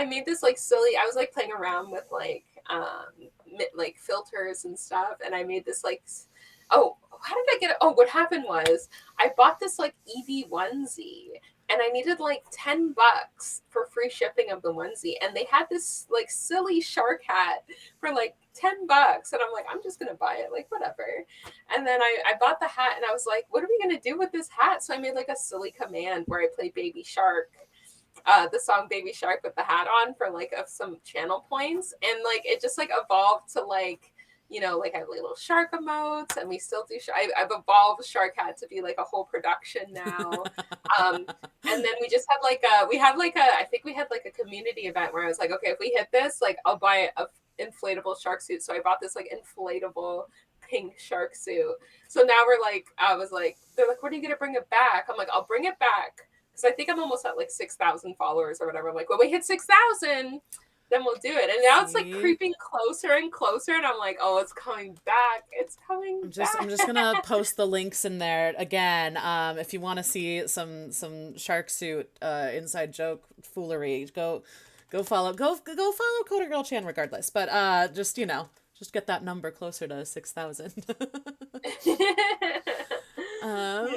made this like silly, I was like playing around with like filters and stuff, and I made this like oh, how did I get it? Oh, what happened was I bought this like EV onesie and I needed like $10 for free shipping of the onesie, and they had this like silly shark hat for like $10, and I'm like, I'm just gonna buy it, like whatever. And then I bought the hat and I was like, what are we gonna do with this hat? So I made like a silly command where I play Baby Shark, the song Baby Shark with the hat on for like some channel points. And like it just like evolved to like, like I have like little shark emotes, and we still do. I've evolved Shark Hat to be like a whole production now. Um, and then we just had like I think we had like a community event where I was like, okay, if we hit this, like I'll buy a inflatable shark suit. So I bought this like inflatable pink shark suit. So now we're like, I was like, they're like, when are you gonna bring it back? I'm like, I'll bring it back because I think I'm almost at like 6,000 followers or whatever. I'm like, when we hit 6,000, then we'll do it. And now it's like See? creeping closer and closer, and I'm like, oh, it's coming back. It's coming I'm back. just gonna post the links in there again. If you want to see some shark suit inside joke foolery, go follow CoderGirlChan regardless. But just get that number closer to 6,000. Yeah.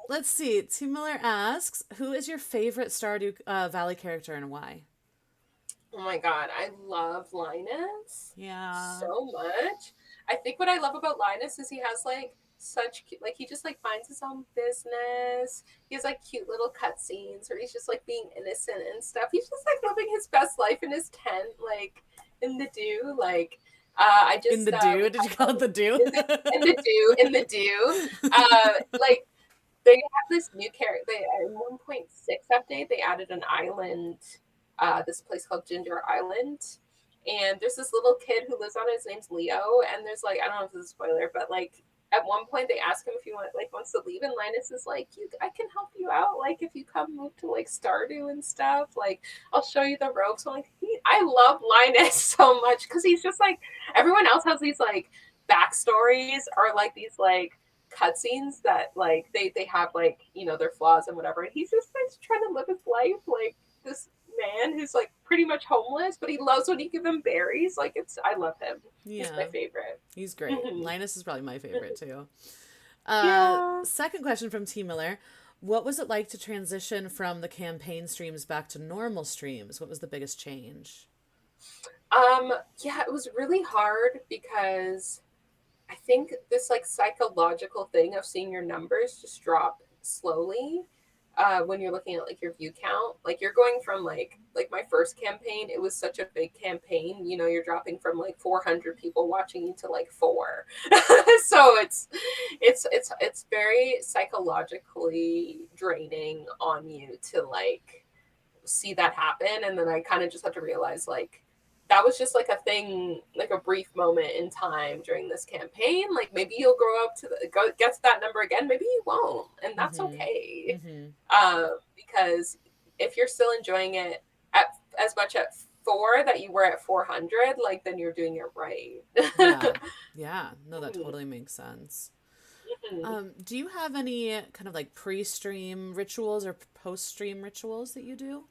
Let's see. T Miller asks, "Who is your favorite Stardew Valley character and why?" Oh my god, I love Linus Yeah. so much. I think what I love about Linus is he has like such like he just like finds his own business. He has like cute little cutscenes where he's just like being innocent and stuff. He's just like living his best life in his tent, like in the dew. Like I In just the dew? Did you call it the dew? in the dew. Like they have this new character. They at 1.6 update they added an island, this place called Ginger Island, and there's this little kid who lives on it. His name's Leo, and there's like I don't know if this is a spoiler, but like at one point they ask him if he wants to leave, and Linus is like, I can help you out. Like if you come move to like Stardew and stuff, like I'll show you the ropes. So like I love Linus so much because he's just like everyone else has these like backstories or like these like cutscenes that like they have like their flaws and whatever, and he's just like trying to live his life like this man who's like pretty much homeless, but he loves when you give him berries. Like I love him. He's my Yeah, favorite. he's great. Linus is probably my favorite too. Yeah. Second question from T Miller. What was it like to transition from the campaign streams back to normal streams? What was the biggest change? Yeah, it was really hard because I think this like psychological thing of seeing your numbers just drop slowly, when you're looking at like your view count, like you're going from like my first campaign, it was such a big campaign, you're dropping from like 400 people watching you to like four. So it's very psychologically draining on you to like see that happen. And then I kind of just had to realize like that was just like a thing, like a brief moment in time during this campaign. Like maybe you'll grow up to get to that number again, maybe you won't, and that's Mm-hmm. okay. Mm-hmm. Because if you're still enjoying it at as much at 4 that you were at 400, like then you're doing it right. Yeah. Yeah. No, that totally makes sense. Do you have any kind of like pre-stream rituals or post-stream rituals that you do?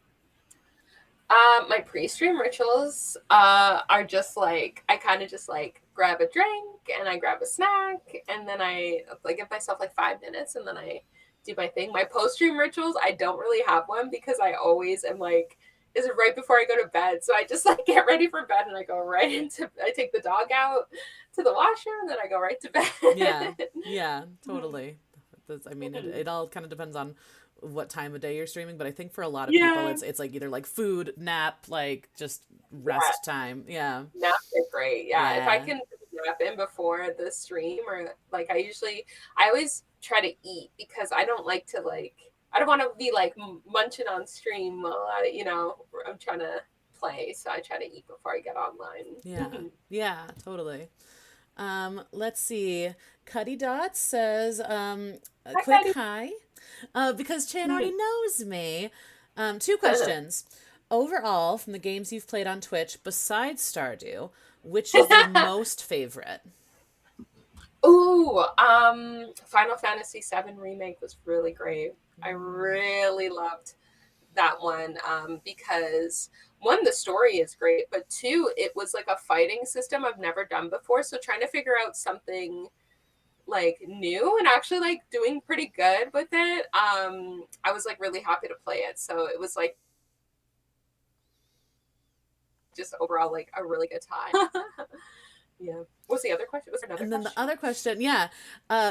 My pre-stream rituals are just like I kind of just like grab a drink and I grab a snack and then I like give myself like 5 minutes and then I do my thing. My post-stream rituals, I don't really have one because I always am like is it right before I go to bed. So I just like get ready for bed and I go right into I take the dog out to the washroom and then I go right to Yeah, bed. yeah, totally. I mean, it all kind of depends on what time of day you're streaming, but I think for a lot of people, Yeah. it's like either like food, nap, like just Yeah. rest time. Yeah, Naps are great. Yeah. If I yeah, can nap in before the stream or like I always try to eat because I don't like to like, I don't want to be like munching on stream while I'm trying to play. So I try to eat before I get yeah, online. yeah, totally. Let's see. Cuddy Dot says, a Hi, quick Patty. hi, because Chan already knows me. Two questions. Overall, from the games you've played on Twitch, besides Stardew, which is your most favorite? Ooh, Final Fantasy VII Remake was really great. I really loved that one because one, the story is great, but two, it was like a fighting system I've never done before. So trying to figure out something like new and actually like doing pretty good with it. I was like really happy to play it. So it was like just overall like a really good time. Yeah. What's the other question? Was there another And then the question? other question, yeah,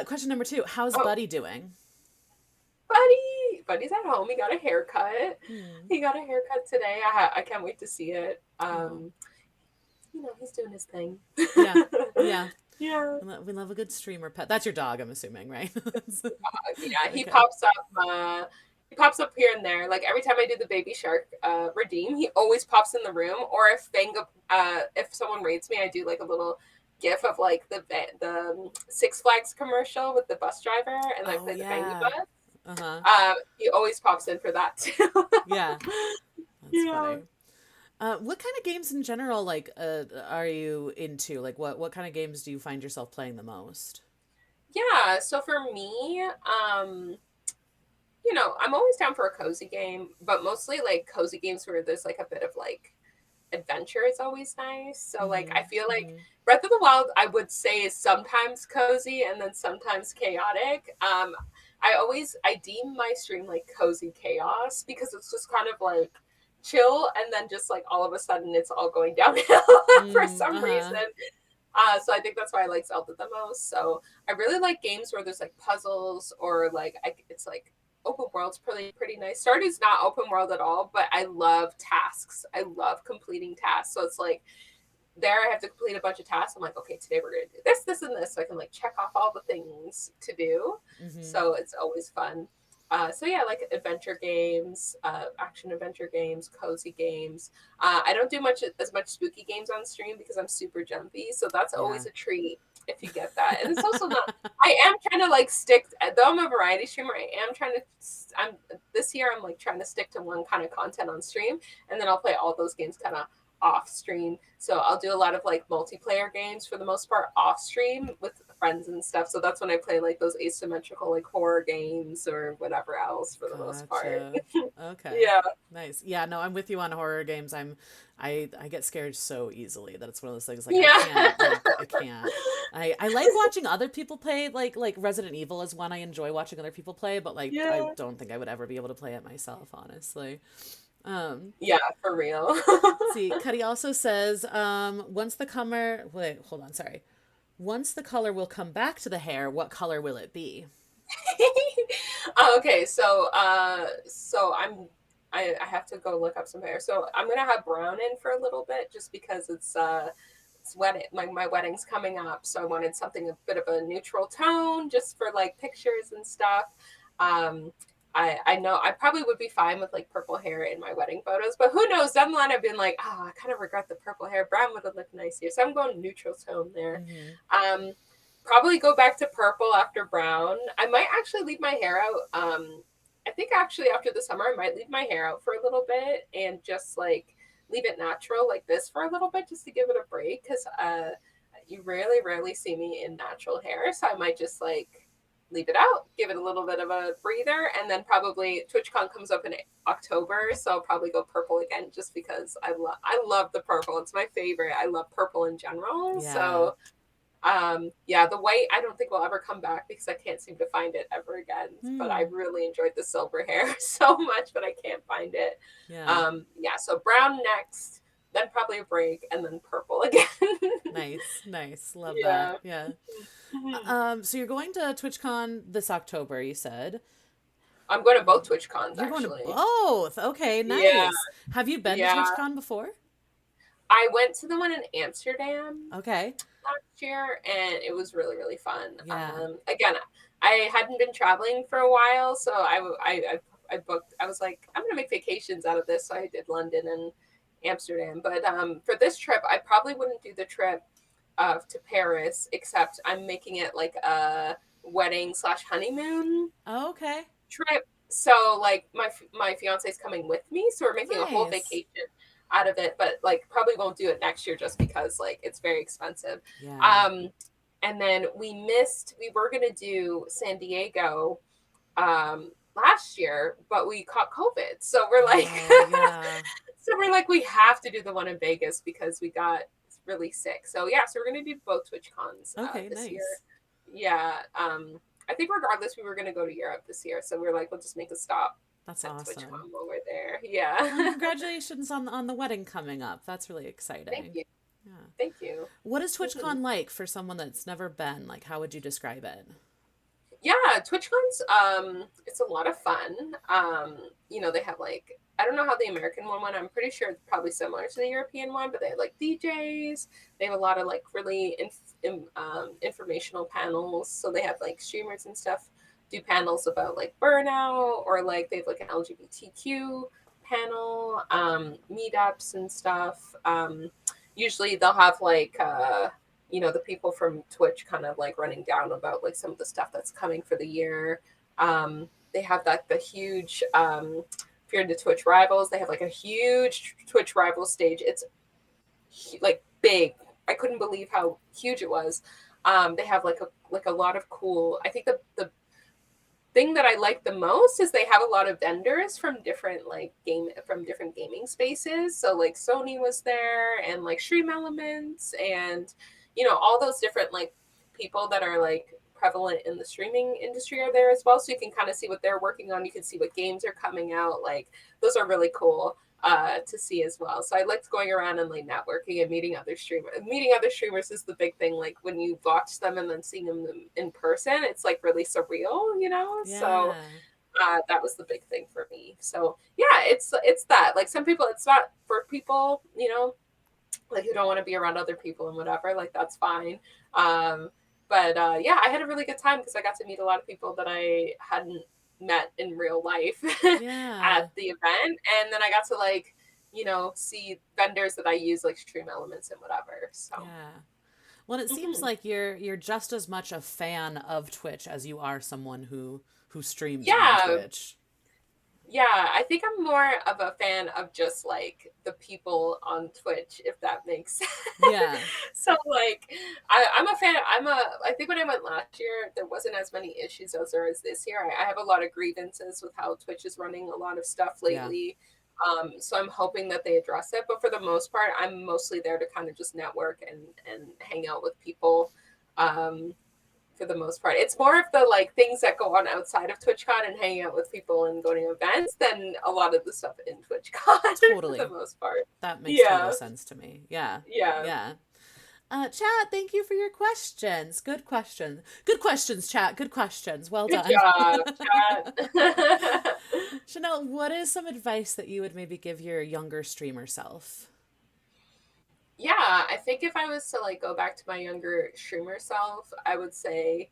question number two, how's Oh, Buddy doing? Buddy's at home. He got a haircut. Hmm. He got a haircut today. I can't wait to see it. Oh, He's doing his thing. yeah, yeah. Yeah. We love a good streamer pet. That's your dog, I'm assuming, right? Yeah, he Okay. pops up. He pops up here and there. Like every time I do the Baby Shark redeem, he always pops in the room. Or if someone rates me, I do like a little gif of like the Six Flags commercial with the bus driver, and I Oh, play the Bangy yeah. Bus. Uh-huh. He always pops in for that too. Yeah. That's Yeah. funny. What kind of games in general, like, are you into? Like, what kind of games do you find yourself playing the most? Yeah. So for me, I'm always down for a cozy game, but mostly like cozy games where there's like a bit of like adventure is always nice. So like Mm-hmm. I feel like Mm-hmm. Breath of the Wild I would say is sometimes cozy and then sometimes chaotic. I deem my stream like cozy chaos because it's just kind of like chill and then just like all of a sudden it's all going downhill for Mm, some reason. uh-huh. So I think that's why I like Zelda the most. So I really like games where there's like puzzles or like it's like open world's pretty nice. Stardew's not open world at all, but I love tasks. I love completing tasks. So it's like there I have to complete a bunch of tasks. I'm like, okay, today we're gonna do this, and this. So I can like check off all the things to do. Mm-hmm. So it's always fun. So yeah, like adventure games, action adventure games, cozy games. I don't do as much spooky games on stream because I'm super jumpy. So that's Yeah. always a treat if you get that. And it's also not. I am trying to like stick. Though I'm a variety streamer, I am trying to. I'm this year. I'm like trying to stick to one kind of content on stream, and then I'll play all those games kind of off stream. So I'll do a lot of like multiplayer games for the most part off stream with friends and stuff. So that's when I play like those asymmetrical like horror games or whatever else for the most part. Gotcha. Okay. Yeah. Nice. Yeah, no, I'm with you on horror games. I get scared so easily that it's one of those things like Yeah. I can't. I like watching other people play like Resident Evil is one I enjoy watching other people play, but like I Yeah. don't think I would ever be able to play it myself, honestly. Um, Yeah, for real. see, Cuddy also says, once the color wait, hold on, sorry. Once the color will come back to the hair, what color will it be? Okay, so I have to go look up some hair. So I'm gonna have brown in for a little bit just because it's wedding my wedding's coming up, so I wanted something a bit of a neutral tone just for like pictures and stuff. Um I know I probably would be fine with like purple hair in my wedding photos, but who knows? Down the line, I've been like, oh, I kind of regret the purple hair. Brown would have looked nice here, so I'm going neutral tone there. Mm-hmm. Um, Probably go back to purple after brown. I might actually leave my hair out. I think actually after the summer, I might leave my hair out for a little bit and just like leave it natural like this for a little bit just to give it a break because you rarely see me in natural hair. So I might just like leave it out, give it a little bit of a breather, and then probably TwitchCon comes up in October, so I'll probably go purple again just because I love the purple. It's my favorite. I love purple in general. Yeah. So yeah, the white I don't think will ever come back because I can't seem to find it ever again. But I really enjoyed the silver hair so much, but I can't find it. Yeah. Yeah, so brown next, then probably a break, and then purple again. Nice. Love that. Yeah. Yeah. Mhm. So you're going to TwitchCon this October, you said. I'm going to both TwitchCons You're going to actually. both. Okay, Yeah, nice. Have you been to yeah. TwitchCon before? I went to the one in Amsterdam Okay. last year, and it was really really fun. Yeah. Again, I hadn't been traveling for a while, so I booked. I was like, I'm gonna make vacations out of this, so I did London and Amsterdam. But for this trip, I probably wouldn't do the trip to Paris, except I'm making it like a wedding slash honeymoon Okay. trip. So like my fiance's coming with me, so we're making a whole Nice. vacation out of it. But like probably won't do it next year just because like it's very expensive. Yeah. Um, and then we were gonna do San Diego last year, but we caught COVID. So we're like Oh, yeah. so we're like we have to do the one in Vegas because we got really sick. So yeah, so we're gonna do both TwitchCons Okay, this year. nice. Yeah. I think regardless we were gonna go to Europe this year. So we're like, we'll just make a stop That's at awesome. TwitchCon while we're there. Well, Yeah. congratulations on the wedding coming up. That's really Thank exciting. you. Yeah. Thank you. What is Mhm. TwitchCon like for someone that's never been? Like, how would you describe it? Yeah, TwitchCon's it's a lot of fun. They have like I don't know how the American one went. I'm pretty sure it's probably similar to the European one, but they have like DJs. They have a lot of like really informational panels. So they have like streamers and stuff do panels about like burnout or like they have like an LGBTQ panel, meetups and stuff. Usually they'll have like the people from Twitch kind of like running down about like some of the stuff that's coming for the year. They have that the huge if you're into Twitch Rivals, they have like a huge Twitch Rivals stage. It's like big. I couldn't believe how huge it was. They have like a lot of cool. I think the thing that I like the most is they have a lot of vendors from different gaming spaces. So like Sony was there and like Stream Elements and all those different like people that are like prevalent in the streaming industry are there as well. So you can kind of see what they're working on. You can see what games are coming out. Like those are really cool to see as well. So I liked going around and like networking and meeting other streamers. Meeting other streamers is the big thing. Like when you watch them and then seeing them in person, it's like really surreal. So Yeah. that was the big thing for me. So yeah, it's that. Like some people, it's not for people, like who don't want to be around other people and whatever. Like that's fine. Um, but yeah, I had a really good time because I got to meet a lot of people that I hadn't met in real life Yeah. at the event, and then I got to like see vendors that I use like Stream Elements and whatever. So Yeah. Well, it seems mhm. like you're just as much a fan of Twitch as you are someone who streams on Yeah, Twitch. yeah, I think I'm more of a fan of just like the people on Twitch, if that makes sense. Yeah. So like I'm a fan. I think when I went last year, there wasn't as many issues as there is this year. I have a lot of grievances with how Twitch is running a lot of stuff Yeah. lately. So I'm hoping that they address it. But for the most part, I'm mostly there to kind of just network and hang out with people. Um, for the most part. It's more of the like things that go on outside of TwitchCon and hanging out with people and going to events than a lot of the stuff in TwitchCon for the Totally. most part. That makes total Yeah. sense to me. Yeah. Yeah. Yeah. Chat, thank you for your questions. Good questions. Good questions, chat. Good questions. Well Good done. job, chat. Chanel, what is some advice that you would maybe give your younger streamer self? Yeah, I think if I was to like go back to my younger streamer self, I would say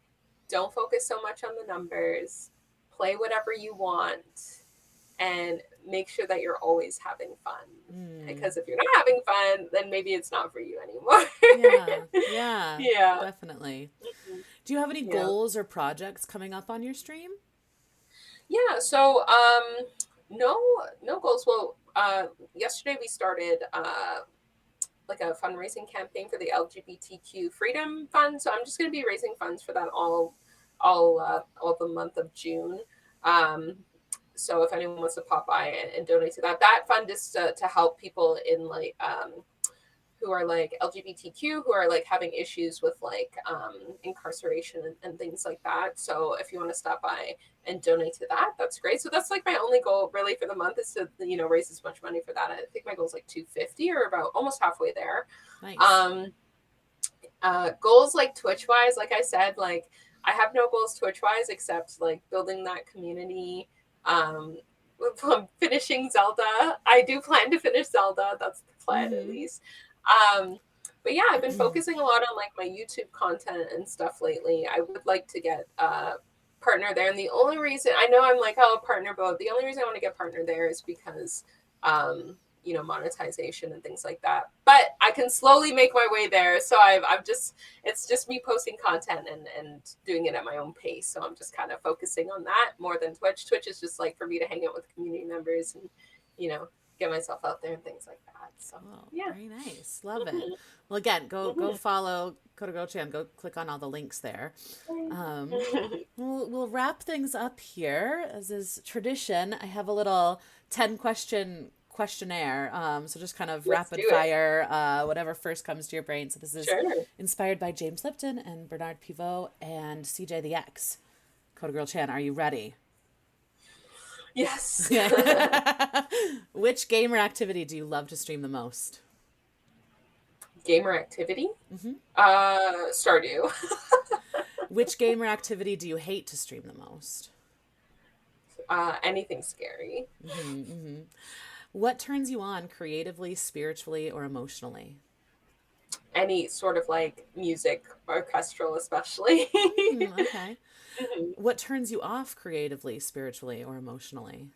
don't focus so much on the numbers. Play whatever you want and make sure that you're always having fun. Hmm. Because if you're not having fun, then maybe it's not for you anymore. Yeah. Yeah. Yeah. Definitely. Mhm. Do you have any Yeah. goals or projects coming up on your stream? Yeah. So, no, no goals. Well, yesterday we started like a fundraising campaign for the LGBTQ Freedom Fund. So I'm just going to be raising funds for that all all the month of June. Um, so if anyone wants to pop by and donate to that, that fund is to help people in like who are like LGBTQ, who are like having issues with like incarceration and things like that. So if you want to stop by and donate to that, that's great. So that's like my only goal really for the month is to, you know, raise as much money for that. I think my goal is like 250 or about almost halfway there. Nice. Goals like Twitch wise, like I said, like I have no goals Twitch wise except like building that community. Finishing Zelda. I do plan to finish Zelda. That's the plan at least. But yeah, I've been focusing a lot on like my YouTube content and stuff lately. I would like to get a partner there. And the only reason I know I'm like, oh, partner, but the only reason I want to get partner there is because, you know, monetization and things like that. But I can slowly make my way there. So I've just, it's just me posting content and doing it at my own pace. So I'm just kind of focusing on that more than Twitch. Twitch is just like for me to hang out with community members and, you know, get myself out there and things like that. So yeah, very nice. Love it. Well, again, go follow CoderGirlChan. Go click on all the links there. We'll wrap things up here. As is tradition, I have a little 10-question questionnaire. So just kind of rapid fire, whatever first comes to your brain. So this is inspired by James Lipton and Bernard Pivot and CJ the X. CoderGirlChan, are you ready? Yes. Which game or activity do you love to stream the most? Gamer activity? Stardew. Which game or activity do you hate to stream the most? Anything scary. What turns you on creatively, spiritually, or emotionally? Any sort of like music, orchestral especially. Okay. What turns you off creatively, spiritually, or emotionally?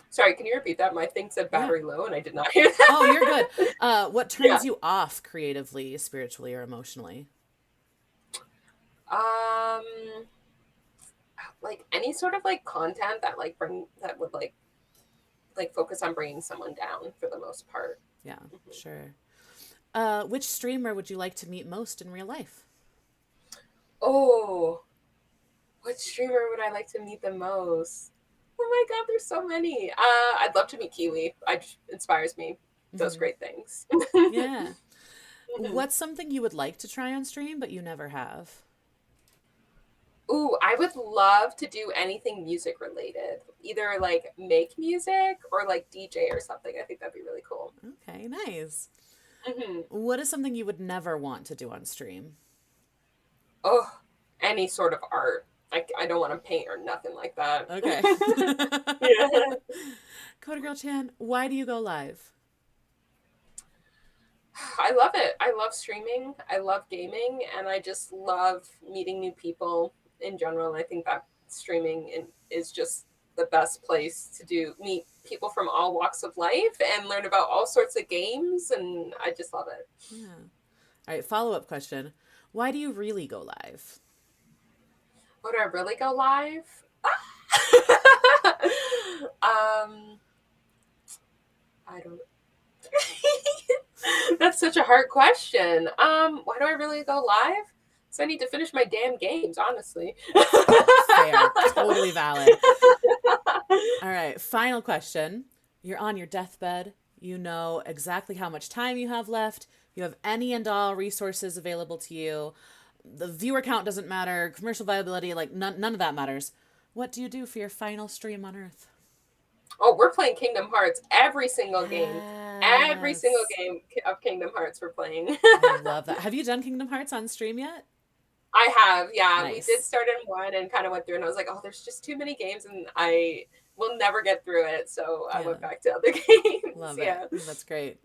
Sorry, can you repeat that? My thing said battery low and I did not hear that. Oh, you're good. What turns you off creatively, spiritually, or emotionally? Like any sort of like content that like would like focus on bringing someone down for the most part. Yeah, sure. Which streamer would you like to meet most in real life? Oh, what streamer would I like to meet the most? Oh my god, there's so many. I'd love to meet Kiwi. Inspires me. Does great things. Yeah. What's something you would like to try on stream but you never have? Ooh, I would love to do anything music related. Either like make music or like DJ or something. I think that'd be really cool. Okay, nice. What is something you would never want to do on stream? Oh, any sort of art. I don't want to paint or nothing like that. Okay. CoderGirlChan, why do you go live? I love it. I love streaming. I love gaming, and I just love meeting new people in general. I think that streaming is just the best place to meet people from all walks of life and learn about all sorts of games, and I just love it. Yeah. All right, follow-up question. Why do you really go live? Would I really go live? I don't. That's such a hard question. Why do I really go live? So I need to finish my damn games, honestly. Fair. Totally valid. All right, final question. You're on your deathbed. You know exactly how much time you have left. You have any and all resources available to you. The viewer count doesn't matter. Commercial viability, like none of that matters. What do you do for your final stream on Earth? Oh, we're playing Kingdom Hearts every single game. Every single game of Kingdom Hearts we're playing. I love that. Have you done Kingdom Hearts on stream yet? I have, yeah. Nice. We did start in one and kind of went through, and I was like, oh, there's just too many games, and I will never get through it. So I went back to other games. Love it. That's great.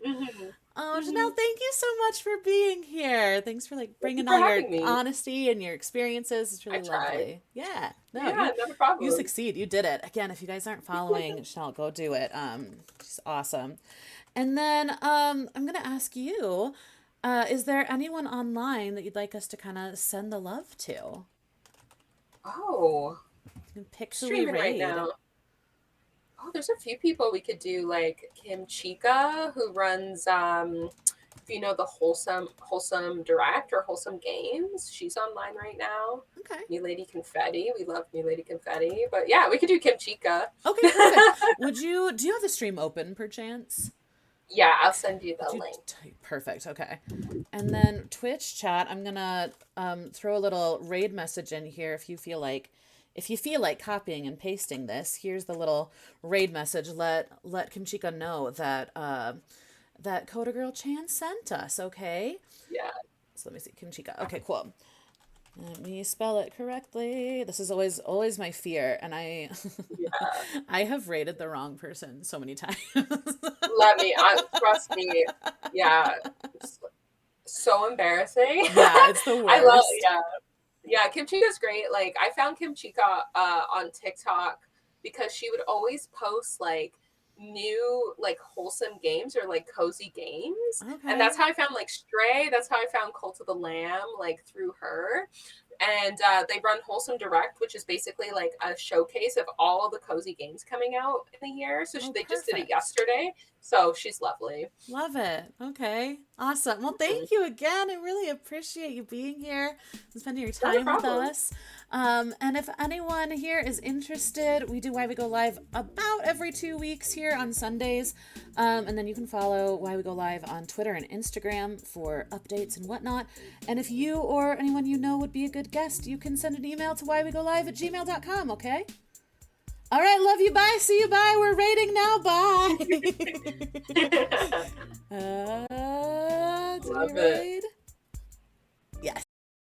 Oh, Janelle, thank you so much for being here. Thanks for like bringing all your honesty and your experiences. It's really lovely. Yeah. No, not a problem. You succeed. You did it. Again, if you guys aren't following Janelle, go do it. She's awesome. And then I'm gonna ask you, is there anyone online that you'd like us to kind of send the love to? Oh. Pick streaming right now. Oh, there's a few people we could do, like Kim Chica, who runs if you know the wholesome direct or wholesome games, she's online right now. Okay. Me Lady Confetti. We love Me Lady Confetti. But yeah, we could do Kimchika. Okay, perfect. Do you have the stream open perchance? Yeah, I'll send you the link. Perfect. Okay. And then Twitch chat, I'm gonna throw a little raid message in here if you feel like copying and pasting this. Here's the little raid message. Let Kimchika know that that CoderGirlChan sent us. Okay. Yeah. So let me see, Kimchika. Okay, cool. Let me spell it correctly. This is always my fear, and I I have rated the wrong person so many times. Trust me. Yeah, it's so embarrassing. Yeah, it's the worst. I love. Yeah. Kimchika's great. Like I found Kimchika on TikTok because she would always post like new like wholesome games or like cozy games, and that's how I found like Stray. That's how I found Cult of the Lamb, like through her. And they run Wholesome Direct, which is basically like a showcase of all of the cozy games coming out in the year. So they just did it yesterday. So she's lovely. Love it. Okay. Awesome. Well, thank you again. I really appreciate you being here and spending your time with us. And if anyone here is interested, we do Why We Go Live about every 2 weeks here on Sundays. And then you can follow Why We Go Live on Twitter and Instagram for updates and whatnot. And if you or anyone you know would be a good guest, you can send an email to whywegolive@gmail.com, okay? All right, love you, bye, see you, bye. We're rating now, bye. Did we raid?